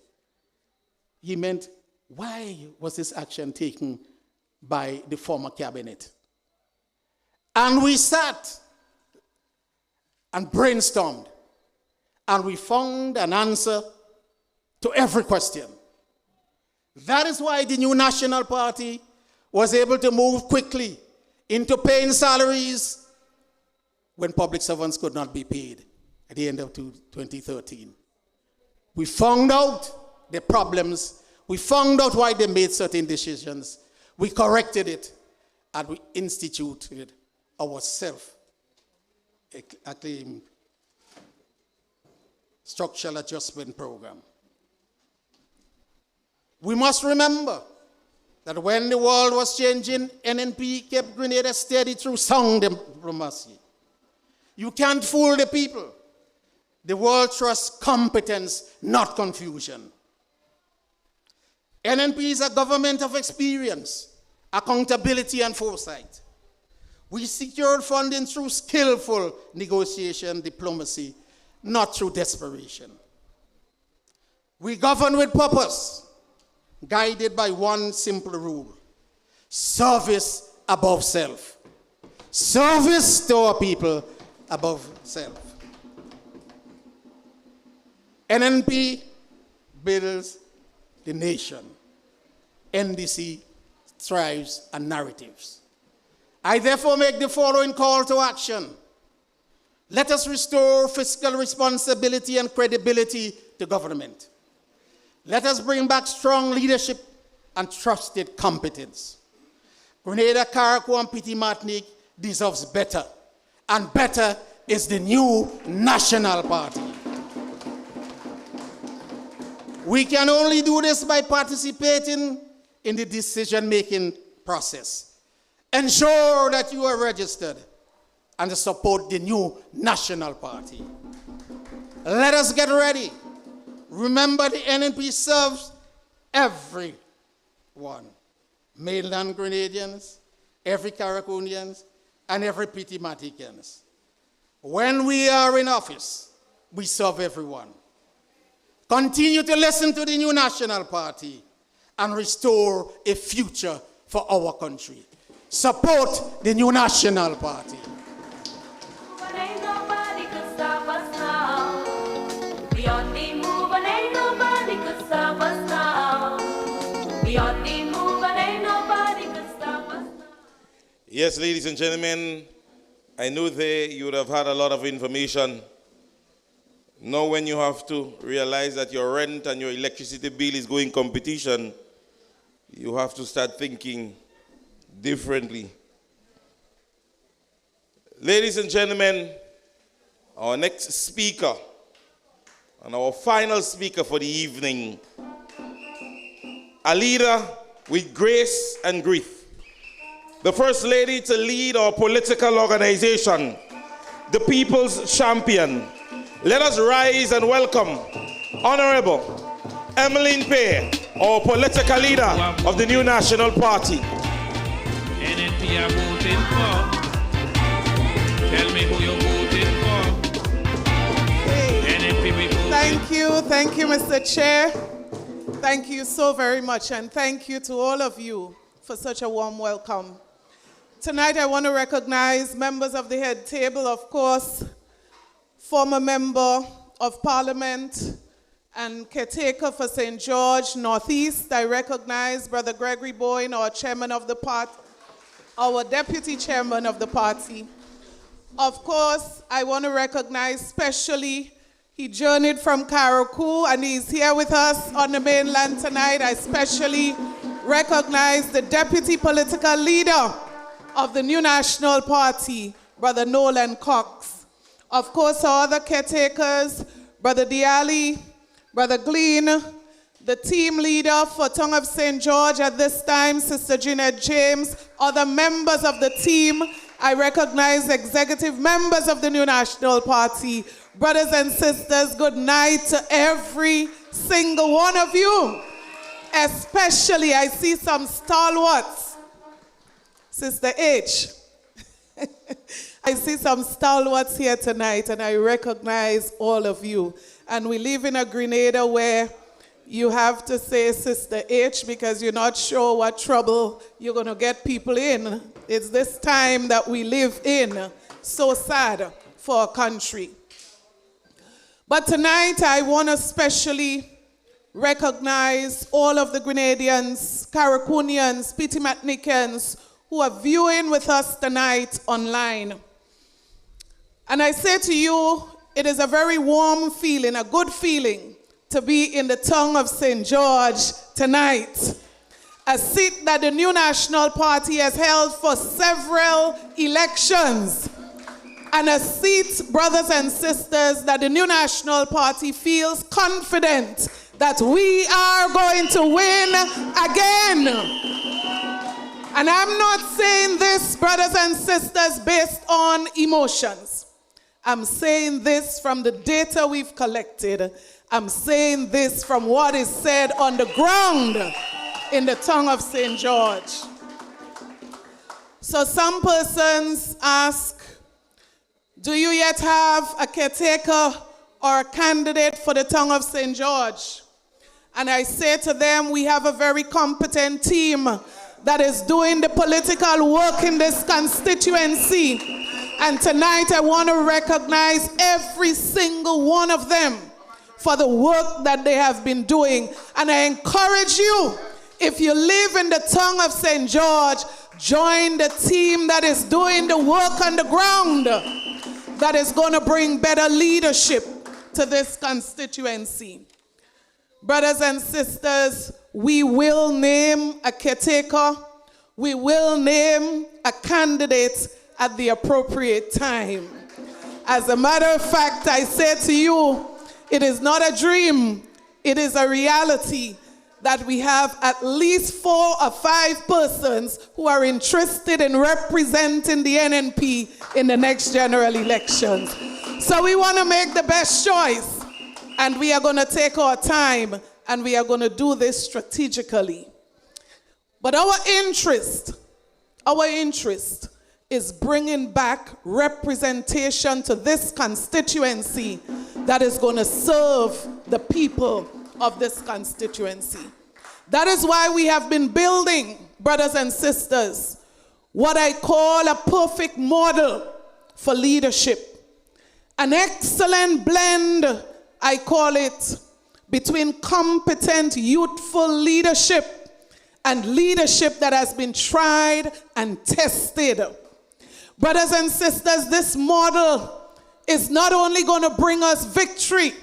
He meant, why was this action taken by the former cabinet? And we sat and brainstormed, and we found an answer to every question. That is why the new National Party was able to move quickly into paying salaries when public servants could not be paid at the end of 2013. We found out the problems. We found out why they made certain decisions. We corrected it, and we instituted our self-acclaimed structural adjustment program. We must remember that when the world was changing, NNP kept Grenada steady through sound diplomacy. You can't fool the people. The world trusts competence, not confusion. NNP is a government of experience, accountability, and foresight. We secured funding through skillful negotiation, diplomacy, not through desperation. We govern with purpose, guided by one simple rule: service above self. Service to our people above self. NNP builds the nation. NDC thrives on narratives. I therefore make the following call to action. Let us restore fiscal responsibility and credibility to government. Let us bring back strong leadership and trusted competence. Grenada, Carriacou, and Petit Martinique deserves better. And better is the new National Party. We can only do this by participating in the decision-making process. Ensure that you are registered and support the new National Party. Let us get ready. Remember, the NNP serves everyone. Mainland Grenadians, every Carriacouians, and every Petit Martiniquans. When we are in office, we serve everyone. Continue to listen to the new National Party and restore a future for our country. Support the new National Party. But ain't nobody could stop us now. We on the move and ain't nobody could stop us now. We on the move and ain't nobody could stop us now. Yes, ladies and gentlemen, I know you would have had a lot of information. Now when you have to realize that your rent and your electricity bill is going competition, you have to start thinking differently. Ladies and gentlemen, our next speaker and our final speaker for the evening, a leader with grace and grit, the first lady to lead our political organization, the People's Champion. Let us rise and welcome Honorable Emmeline Pay, our political leader of the new National Party. NNP are voting for. Tell me who you're voting for. NNP we voting. Thank you, Mr. Chair. Thank you so very much, and thank you to all of you for such a warm welcome. Tonight I want to recognize members of the head table, of course, former member of Parliament and caretaker for St. George Northeast. I recognize Brother Gregory Boyne, our chairman of the party, our deputy chairman of the party. Of course, I want to recognize specially, he journeyed from Carriacou and he's here with us on the mainland tonight. I especially recognize the deputy political leader of the new National Party, Brother Nolan Cox. Of course, our other caretakers, Brother Diali, Brother Glean, the team leader for Tongue of St. George at this time, Sister Jeanette James, other members of the team. I recognize executive members of the new National Party. Brothers and sisters, good night to every single one of you. Especially, I see some stalwarts. Sister H. I see some stalwarts here tonight, and I recognize all of you. And we live in a Grenada where you have to say Sister H because you're not sure what trouble you're going to get people in It's this time that we live in. So sad for our country. But tonight I want to specially recognize all of the Grenadians, Caracunians, Pitimatnicans who are viewing with us tonight online. And I say to you, it is a very warm feeling, a good feeling to be in the tongue of St. George tonight. A seat that the New National Party has held for several elections. And a seat, brothers and sisters, that the New National Party feels confident that we are going to win again. And I'm not saying this, brothers and sisters, based on emotions. I'm saying this from the data we've collected. I'm saying this from what is said on the ground in the tongue of St. George. So some persons ask, do you yet have a caretaker or a candidate for the tongue of St. George? And I say to them, we have a very competent team that is doing the political work in this constituency. And tonight I want to recognize every single one of them for the work that they have been doing. And I encourage you, if you live in the tongue of St. George, join the team that is doing the work on the ground, that is going to bring better leadership to this constituency. Brothers and sisters, we will name a caretaker. We will name a candidate at the appropriate time. As a matter of fact, I say to you, it is not a dream, it is a reality that we have at least 4 or 5 persons who are interested in representing the NNP in the next general elections. So we want to make the best choice, and we are going to take our time, and we are going to do this strategically. But our interest is bringing back representation to this constituency that is going to serve the people of this constituency. That is why we have been building, brothers and sisters, what I call a perfect model for leadership. An excellent blend, I call it, between competent, youthful leadership and leadership that has been tried and tested. Brothers and sisters, this model is not only going to bring us victory,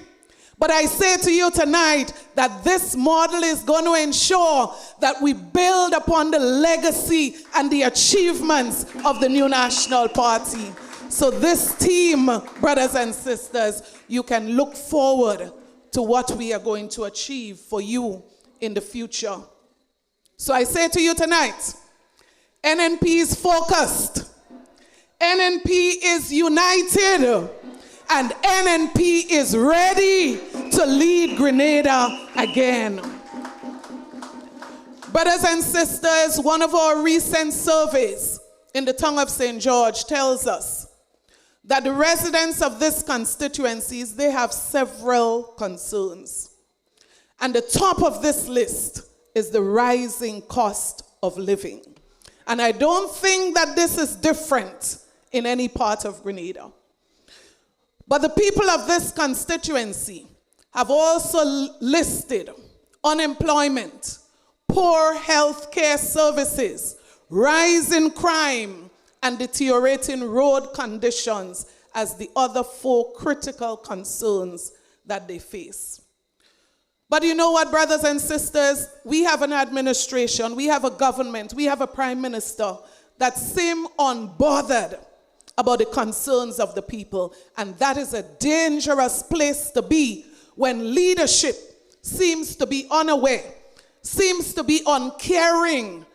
but I say to you tonight that this model is going to ensure that we build upon the legacy and the achievements of the New National Party. So this team, brothers and sisters, you can look forward to what we are going to achieve for you in the future. So I say to you tonight, NNP is focused. NNP is united. And NNP is ready to lead Grenada again. Brothers and sisters, one of our recent surveys in the tongue of St. George tells us that the residents of this constituencies, they have several concerns. And the top of this list is the rising cost of living. And I don't think that this is different in any part of Grenada. But the people of this constituency have also listed unemployment, poor health care services, rising crime, and deteriorating road conditions as the other 4 critical concerns that they face. But you know what, brothers and sisters? We have an administration, we have a government, we have a prime minister that seem unbothered about the concerns of the people. And that is a dangerous place to be when leadership seems to be unaware, seems to be uncaring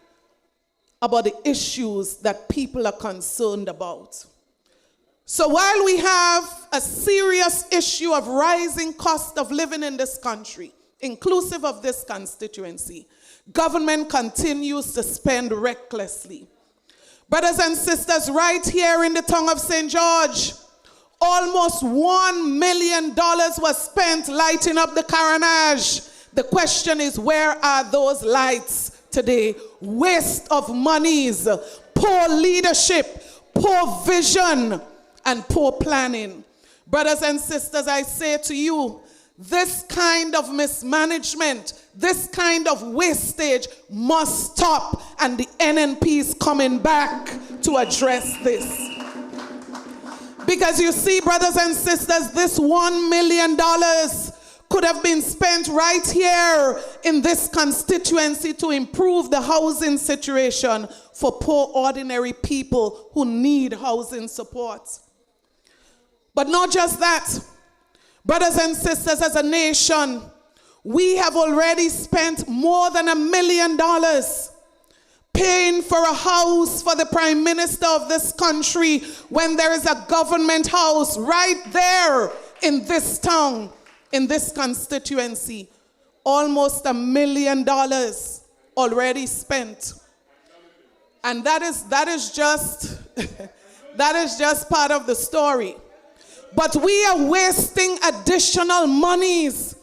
about the issues that people are concerned about. So while we have a serious issue of rising cost of living in this country, inclusive of this constituency, government continues to spend recklessly. Brothers and sisters, right here in the tongue of St. George, almost $1 million was spent lighting up the carnage. The question is, where are those lights today? Waste of monies, poor leadership, poor vision, and poor planning. Brothers and sisters, I say to you, this kind of mismanagement, this kind of wastage must stop, and the NNP is coming back to address this. Because you see, brothers and sisters, this $1 million could have been spent right here in this constituency to improve the housing situation for poor ordinary people who need housing support. But not just that. Brothers and sisters, as a nation, we have already spent more than $1 million paying for a house for the Prime Minister of this country when there is a government house right there in this town, in this constituency. Almost $1 million already spent. And that is just that is just part of the story. But we are wasting additional monies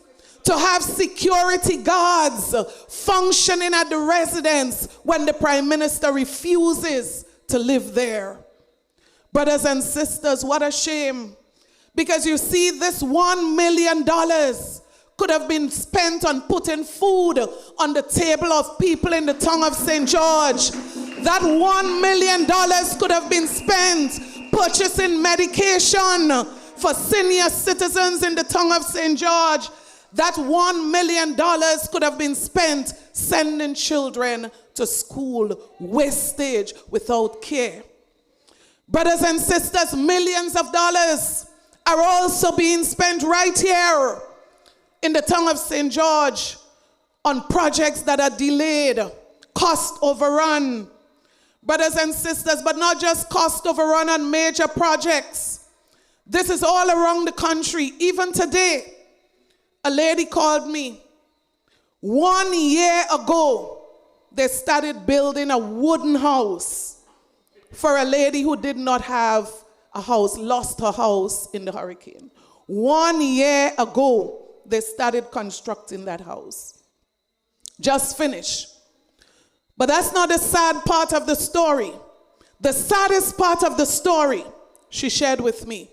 to have security guards functioning at the residence when the Prime Minister refuses to live there. Brothers and sisters, what a shame. Because you see, this $1 million could have been spent on putting food on the table of people in the town of St. George. That $1 million could have been spent purchasing medication for senior citizens in the town of St. George. That $1 million could have been spent sending children to school. Wastage without care. Brothers and sisters, millions of dollars are also being spent right here in the town of St. George on projects that are delayed, cost overrun. Brothers and sisters, but not just cost overrun on major projects. This is all around the country. Even today, a lady called me. 1 year ago, they started building a wooden house for a lady who did not have a house, lost her house in the hurricane. 1 year ago, they started constructing that house. Just finished. But that's not the sad part of the story. The saddest part of the story, she shared with me.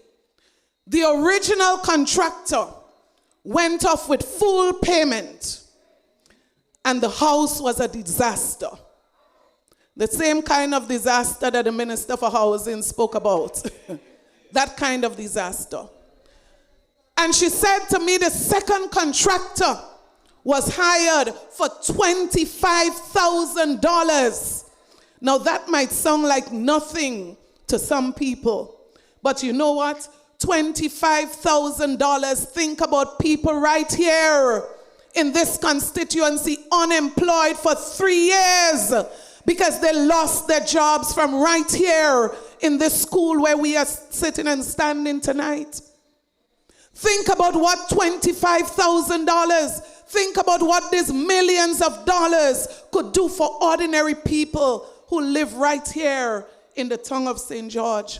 The original contractor went off with full payment, and the house was a disaster. The same kind of disaster that the Minister for Housing spoke about. That kind of disaster. And she said to me the second contractor was hired for $25,000. Now that might sound like nothing to some people, but you know what? $25,000. Think about people right here in this constituency unemployed for 3 years because they lost their jobs from right here in this school where we are sitting and standing tonight. Think about what $25,000, think about what these millions of dollars could do for ordinary people who live right here in the town of St. George.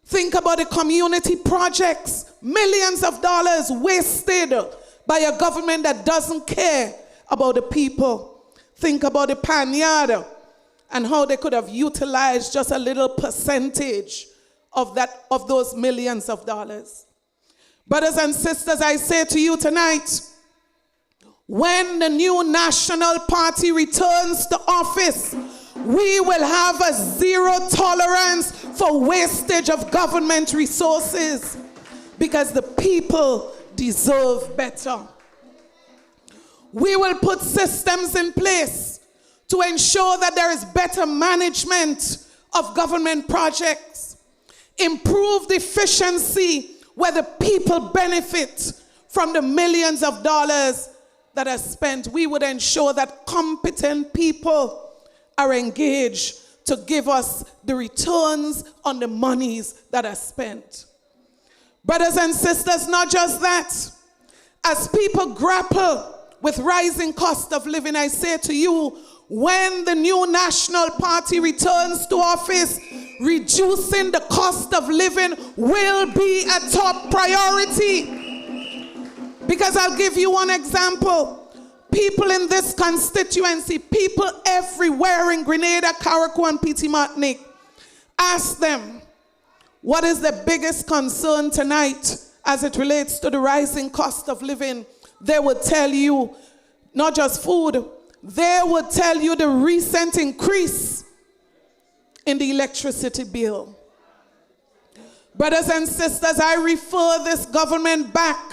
Think about the community projects, millions of dollars wasted by a government that doesn't care about the people. Think about the Panyard and how they could have utilized just a little percentage of those millions of dollars. Brothers and sisters, I say to you tonight, when the new National Party returns to office, we will have a zero tolerance for wastage of government resources because the people deserve better. We will put systems in place to ensure that there is better management of government projects, improved efficiency where the people benefit from the millions of dollars that are spent. We would ensure that competent people are engaged to give us the returns on the monies that are spent. Brothers and sisters, not just that. As people grapple with rising cost of living, I say to you, when the new National Party returns to office, reducing the cost of living will be a top priority. Because I'll give you one example. people in this constituency, people everywhere in Grenada, Carriacou, and Petit Martinique, ask them, what is the biggest concern tonight as it relates to the rising cost of living? They would tell you, not just food, they would tell you the recent increase in the electricity bill. Brothers and sisters, I refer this government back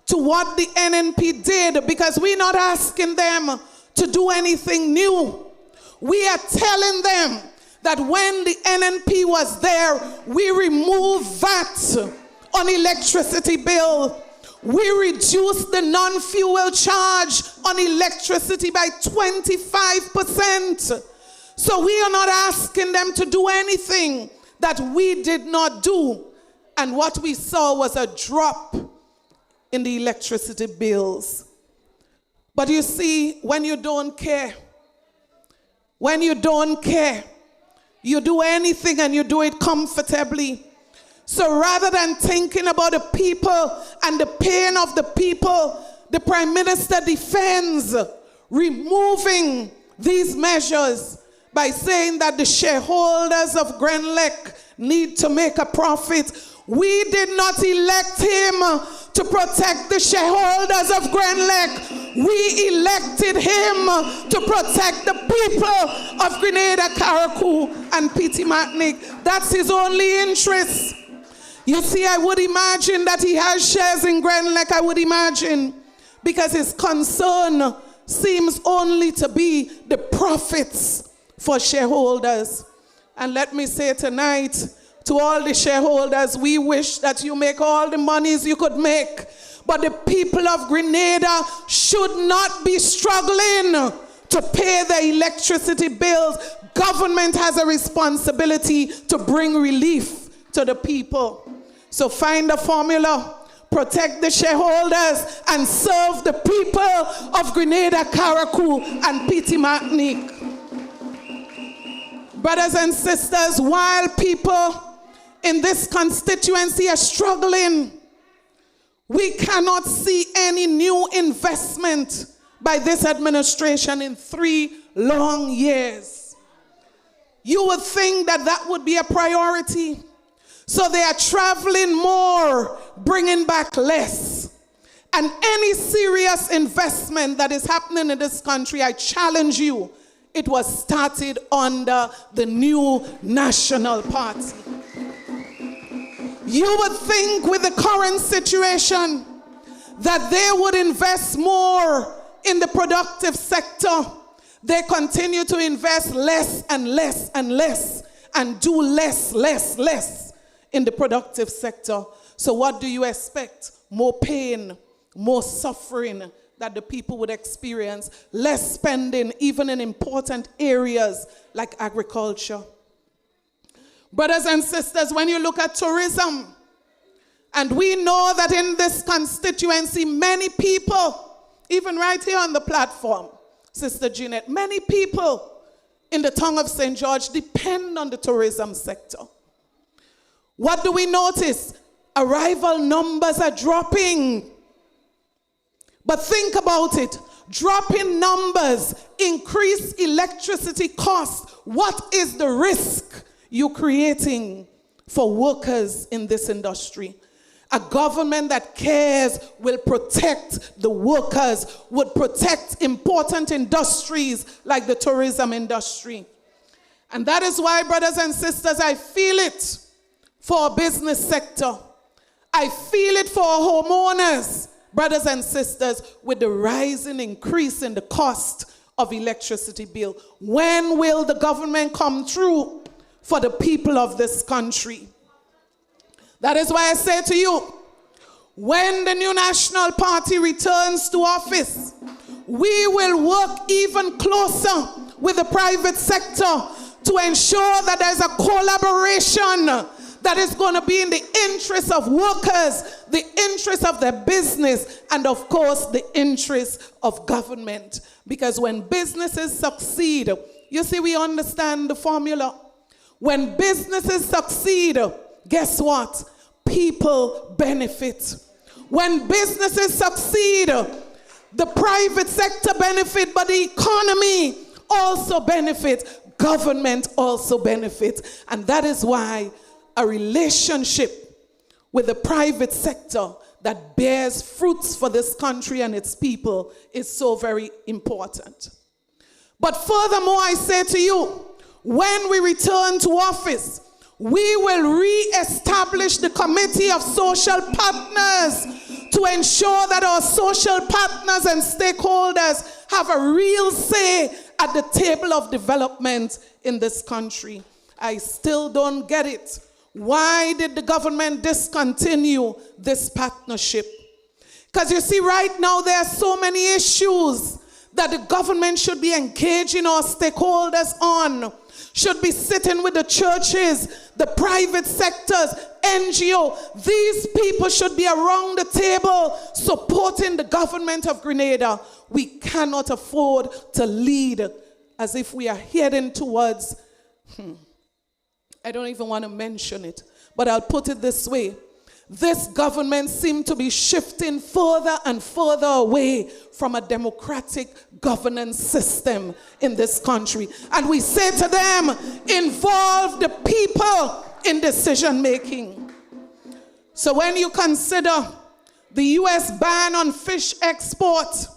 to what the NNP did, because we're not asking them to do anything new. We are telling them that when the NNP was there, we removed VAT on electricity bill. We reduced the non-fuel charge on electricity by 25%. So we are not asking them to do anything that we did not do. And what we saw was a drop in the electricity bills. But you see, when you don't care, you do anything and you do it comfortably. So rather than thinking about the people and the pain of the people, the Prime Minister defends removing these measures by saying that the shareholders of Grenlec need to make a profit. We did not elect him to protect the shareholders of Grenlec. We elected him to protect the people of Grenada, Carriacou, and Petit Martinique. That's his only interest. You see, I would imagine that he has shares in Grenlec, I would imagine, because his concern seems only to be the profits for shareholders. And let me say tonight to all the shareholders, we wish that you make all the monies you could make, but the people of Grenada should not be struggling to pay their electricity bills. Government has a responsibility to bring relief to the people. So find a formula, protect the shareholders, and serve the people of Grenada, Carriacou, and Petit Martinique. Brothers and sisters, while people in this constituency are struggling, we cannot see any new investment by this administration in 3 long years. You would think that that would be a priority. So they are traveling more, bringing back less. And any serious investment that is happening in this country, I challenge you, it was started under the new National Party. You would think with the current situation that they would invest more in the productive sector. They continue to invest less and less and less and do less in the productive sector. So what do you expect? More pain, more suffering that the people would experience, less spending even in important areas like agriculture. Brothers and sisters, when you look at tourism, and we know that in this constituency, many people, even right here on the platform, Sister Jeanette, many people in the tongue of St. George depend on the tourism sector. What do we notice? Arrival numbers are dropping. But think about it. Dropping numbers, increased electricity costs. What is the risk you're creating for workers in this industry? A government that cares will protect the workers, would protect important industries like the tourism industry. And that is why, brothers and sisters, I feel it for our business sector. I feel it for our homeowners, brothers and sisters, with the rising increase in the cost of electricity bill. When will the government come through for the people of this country? That is why I say to you, when the new National Party returns to office, we will work even closer with the private sector to ensure that there's a collaboration that is going to be in the interest of workers, the interest of their business, and of course, the interest of government. Because when businesses succeed, you see, we understand the formula. When businesses succeed, guess what? People benefit. When businesses succeed, the private sector benefit, but the economy also benefits. Government also benefits. And that is why a relationship with the private sector that bears fruits for this country and its people is so very important. But furthermore, I say to you, when we return to office, we will re-establish the Committee of Social Partners to ensure that our social partners and stakeholders have a real say at the table of development in this country. I still don't get it. Why did the government discontinue this partnership? Because you see, right now there are so many issues that the government should be engaging our stakeholders on, should be sitting with the churches, the private sectors, NGO. These people should be around the table supporting the government of Grenada. We cannot afford to lead as if we are heading towards, I don't even want to mention it, but I'll put it this way. This government seems to be shifting further and further away from a democratic governance system in this country. And we say to them, involve the people in decision making. So when you consider the U.S. ban on fish export,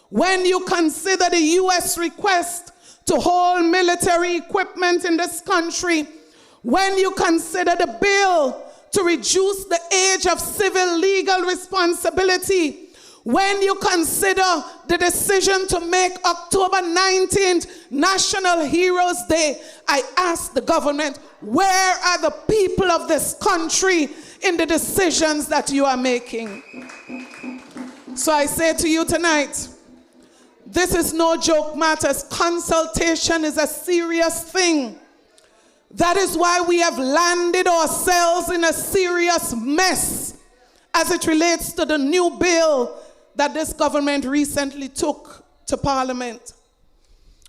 when you consider the U.S. request to hold military equipment in this country, when you consider the bill to reduce the age of civil legal responsibility, when you consider the decision to make October 19th National Heroes Day, I ask the government, where are the people of this country in the decisions that you are making? So I say to you tonight, this is no joke matters. Consultation is a serious thing. That is why we have landed ourselves in a serious mess as it relates to the new bill that this government recently took to Parliament,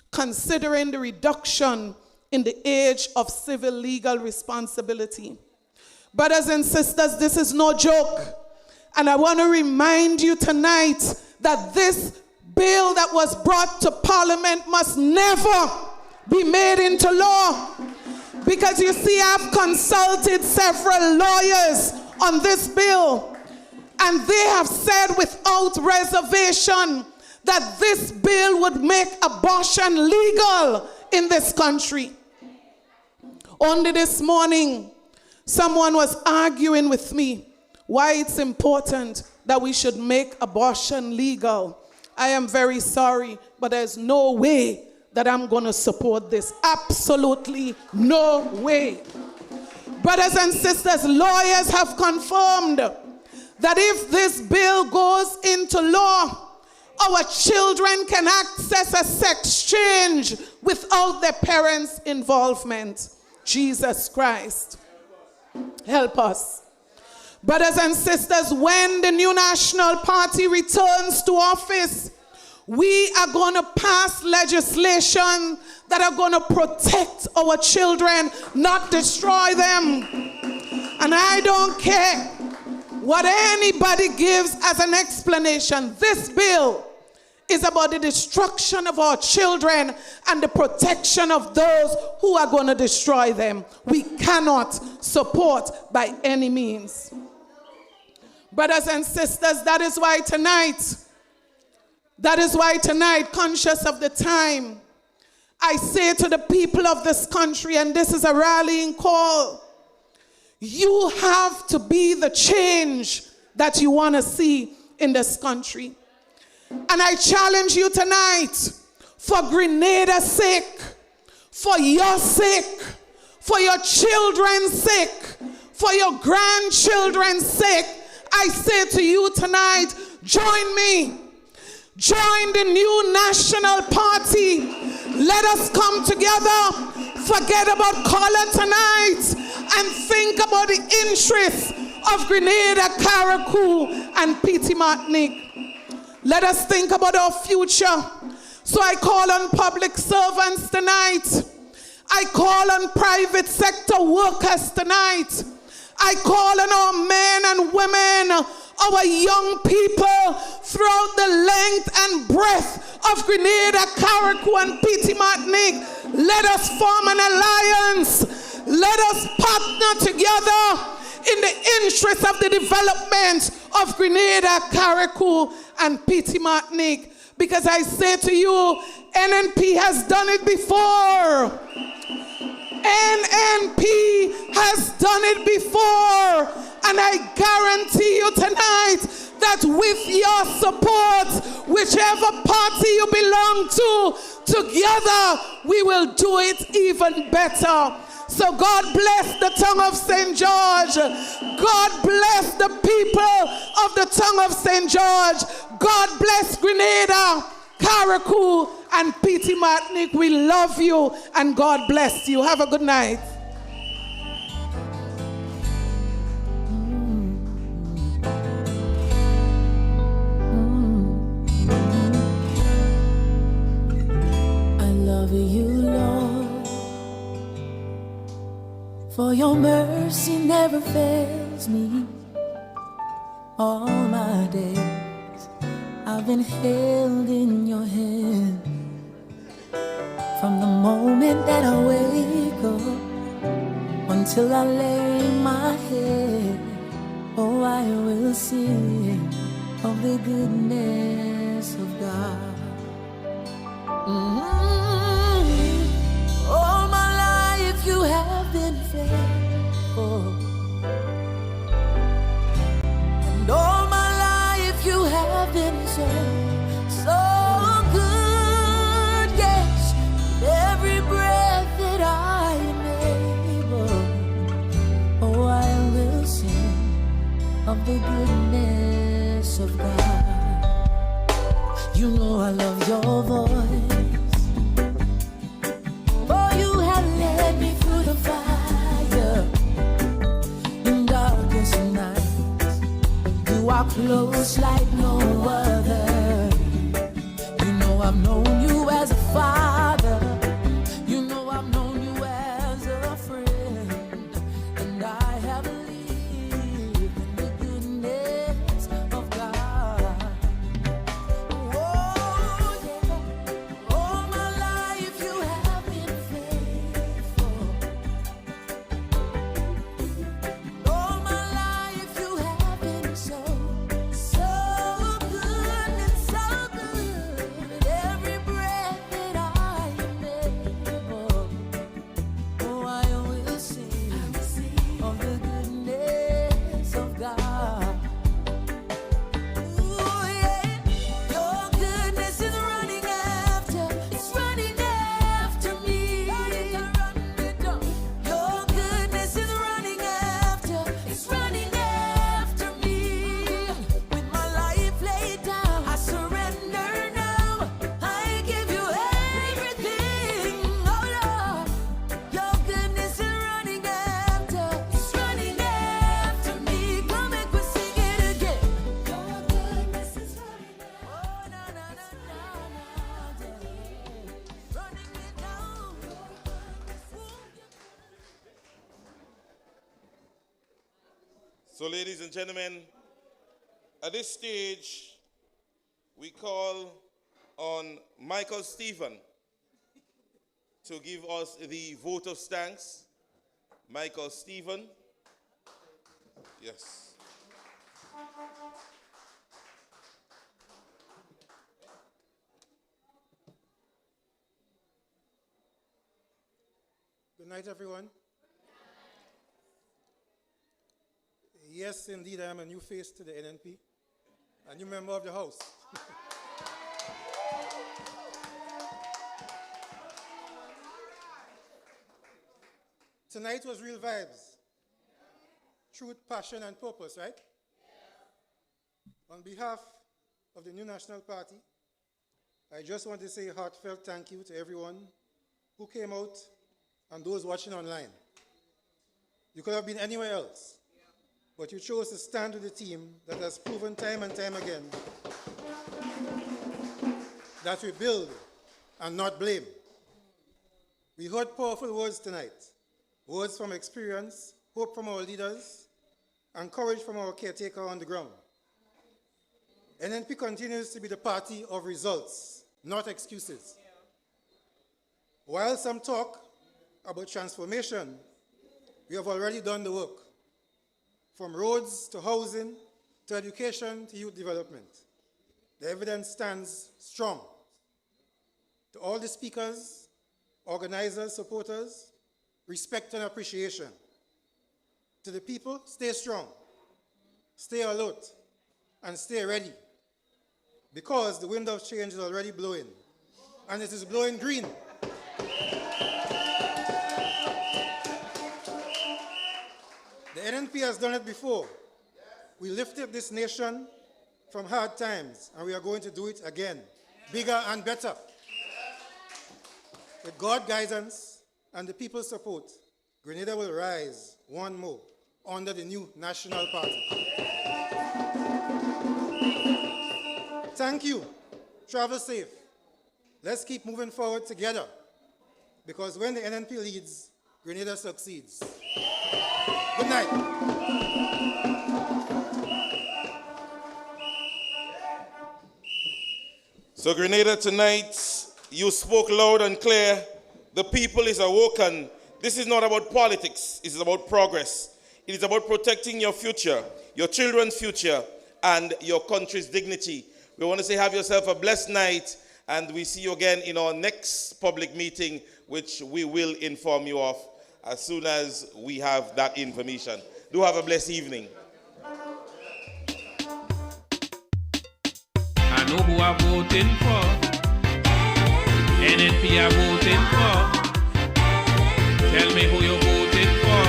considering the reduction in the age of civil legal responsibility. Brothers and sisters, this is no joke. And I want to remind you tonight that this bill that was brought to Parliament must never be made into law. Because you see, I've consulted several lawyers on this bill, and they have said without reservation that this bill would make abortion legal in this country. Only this morning, someone was arguing with me why it's important that we should make abortion legal. I am very sorry, but there's no way that I'm going to support this. Absolutely no way. Brothers and sisters, lawyers have confirmed that if this bill goes into law, our children can access a sex change without their parents' involvement. Jesus Christ, help us. Brothers and sisters, when the new National Party returns to office, we are going to pass legislation that are going to protect our children, not destroy them. And I don't care what anybody gives as an explanation. This bill is about the destruction of our children and the protection of those who are going to destroy them. We cannot support by any means. Brothers and sisters, that is why tonight, conscious of the time, I say to the people of this country, and this is a rallying call, you have to be the change that you want to see in this country. And I challenge you tonight, for Grenada's sake, for your sake, for your children's sake, for your grandchildren's sake, I say to you tonight, join me. Join the new National Party. Let us come together, forget about color tonight, and think about the interests of Grenada, Carriacou, and Petite Martinique. Let us think about our future. So I call on public servants tonight. I call on private sector workers tonight. I call on our men and women our young people throughout the length and breadth of Grenada, Carriacou, and Petit Martinique. Let us form an alliance. Let us partner together in the interest of the development of Grenada, Carriacou, and Petit Martinique. Because I say to you, NNP has done it before. NNP has done it before. And I guarantee you tonight that with your support, whichever party you belong to, together we will do it even better. So God bless the tongue of St. George. God bless the people of the tongue of St. George. God bless Grenada, Carriacou, and Petit Martinique. We love you and God bless you. Have a good night. I love you, Lord, for your mercy never fails me. All my days I've been held in your hand. From the moment that I wake up until I lay my head, oh, I will sing of the goodness of God. All my life you have been faithful, and all my life you have been so, so good. Yes, every breath that I am able, oh, I will sing of the goodness of God. You know I love your voice, for you have led me through the fire in darkest nights. You are close like no other. You know I've known you as a father. You know I've known you as a friend. And I have lived in the goodness of God. Oh, yeah. All my life you have been faithful. All my life you have been so, so good and so good. Every breath that I am able, oh, I will sing of the goodness of God. Ooh, yeah. Your goodness is running after, it's running after me. Your goodness is running after, it's running after me. With my life laid down, I surrender now. I give you everything, oh Lord. Your goodness is running after, it's running after me. Come and we sing it again. Your goodness is running after, oh na na na na na, running me down. So, ladies and gentlemen, at this stage, we call on Michael Stephen to give us the vote of thanks. Michael Stephen. Yes. Good night, everyone. Yes, indeed, I am a new face to the NNP, a new member of the House. Tonight was real vibes. Truth, passion, and purpose, right? On behalf of the New National Party, I just want to say a heartfelt thank you to everyone who came out and those watching online. You could have been anywhere else, but you chose to stand with the team that has proven time and time again that we build and not blame. We heard powerful words tonight, words from experience, hope from our leaders, and courage from our caretaker on the ground. NNP continues to be the party of results, not excuses. While some talk about transformation, we have already done the work. From roads to housing, to education, to youth development. The evidence stands strong. To all the speakers, organizers, supporters, respect and appreciation. To the people, stay strong, stay alert, and stay ready. Because the wind of change is already blowing, and it is blowing green. The NNP has done it before. We lifted this nation from hard times, and we are going to do it again, bigger and better. With God's guidance and the people's support, Grenada will rise one more under the new National Party. Thank you. Travel safe. Let's keep moving forward together, because when the NNP leads, Grenada succeeds. Good night. So Grenada, tonight, you spoke loud and clear. The people is awoken. This is not about politics. It is about progress. It is about protecting your future, your children's future, and your country's dignity. We want to say have yourself a blessed night, and we see you again in our next public meeting, which we will inform you of as soon as we have that information. Do have a blessed evening. I know who I'm voting for. NNP I'm voting for. Tell me who you're voting for.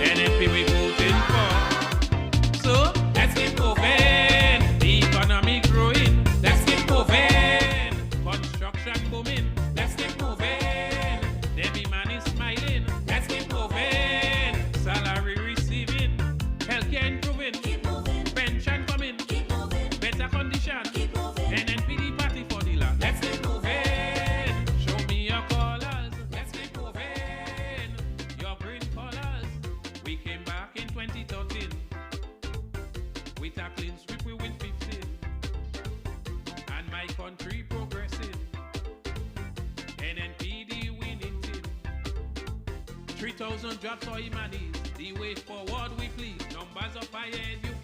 NNP we voting for. So let's keep moving. The economy growing. Let's keep moving. Construction booming. Let's keep moving. Every man is smiling. Let's keep moving. Salary receiving. Healthcare improving. Keep moving. Pension coming. Keep moving. Better condition. Keep moving. NNP the party for the land. Let's keep moving. Show me your colors. Let's keep moving. Your green colors. We came back in 2013 with a clean sweep. We win 15, and my country progressing. NNP the winning team. 3,000 jobs for humanity. The way forward we please. Numbers of higher education.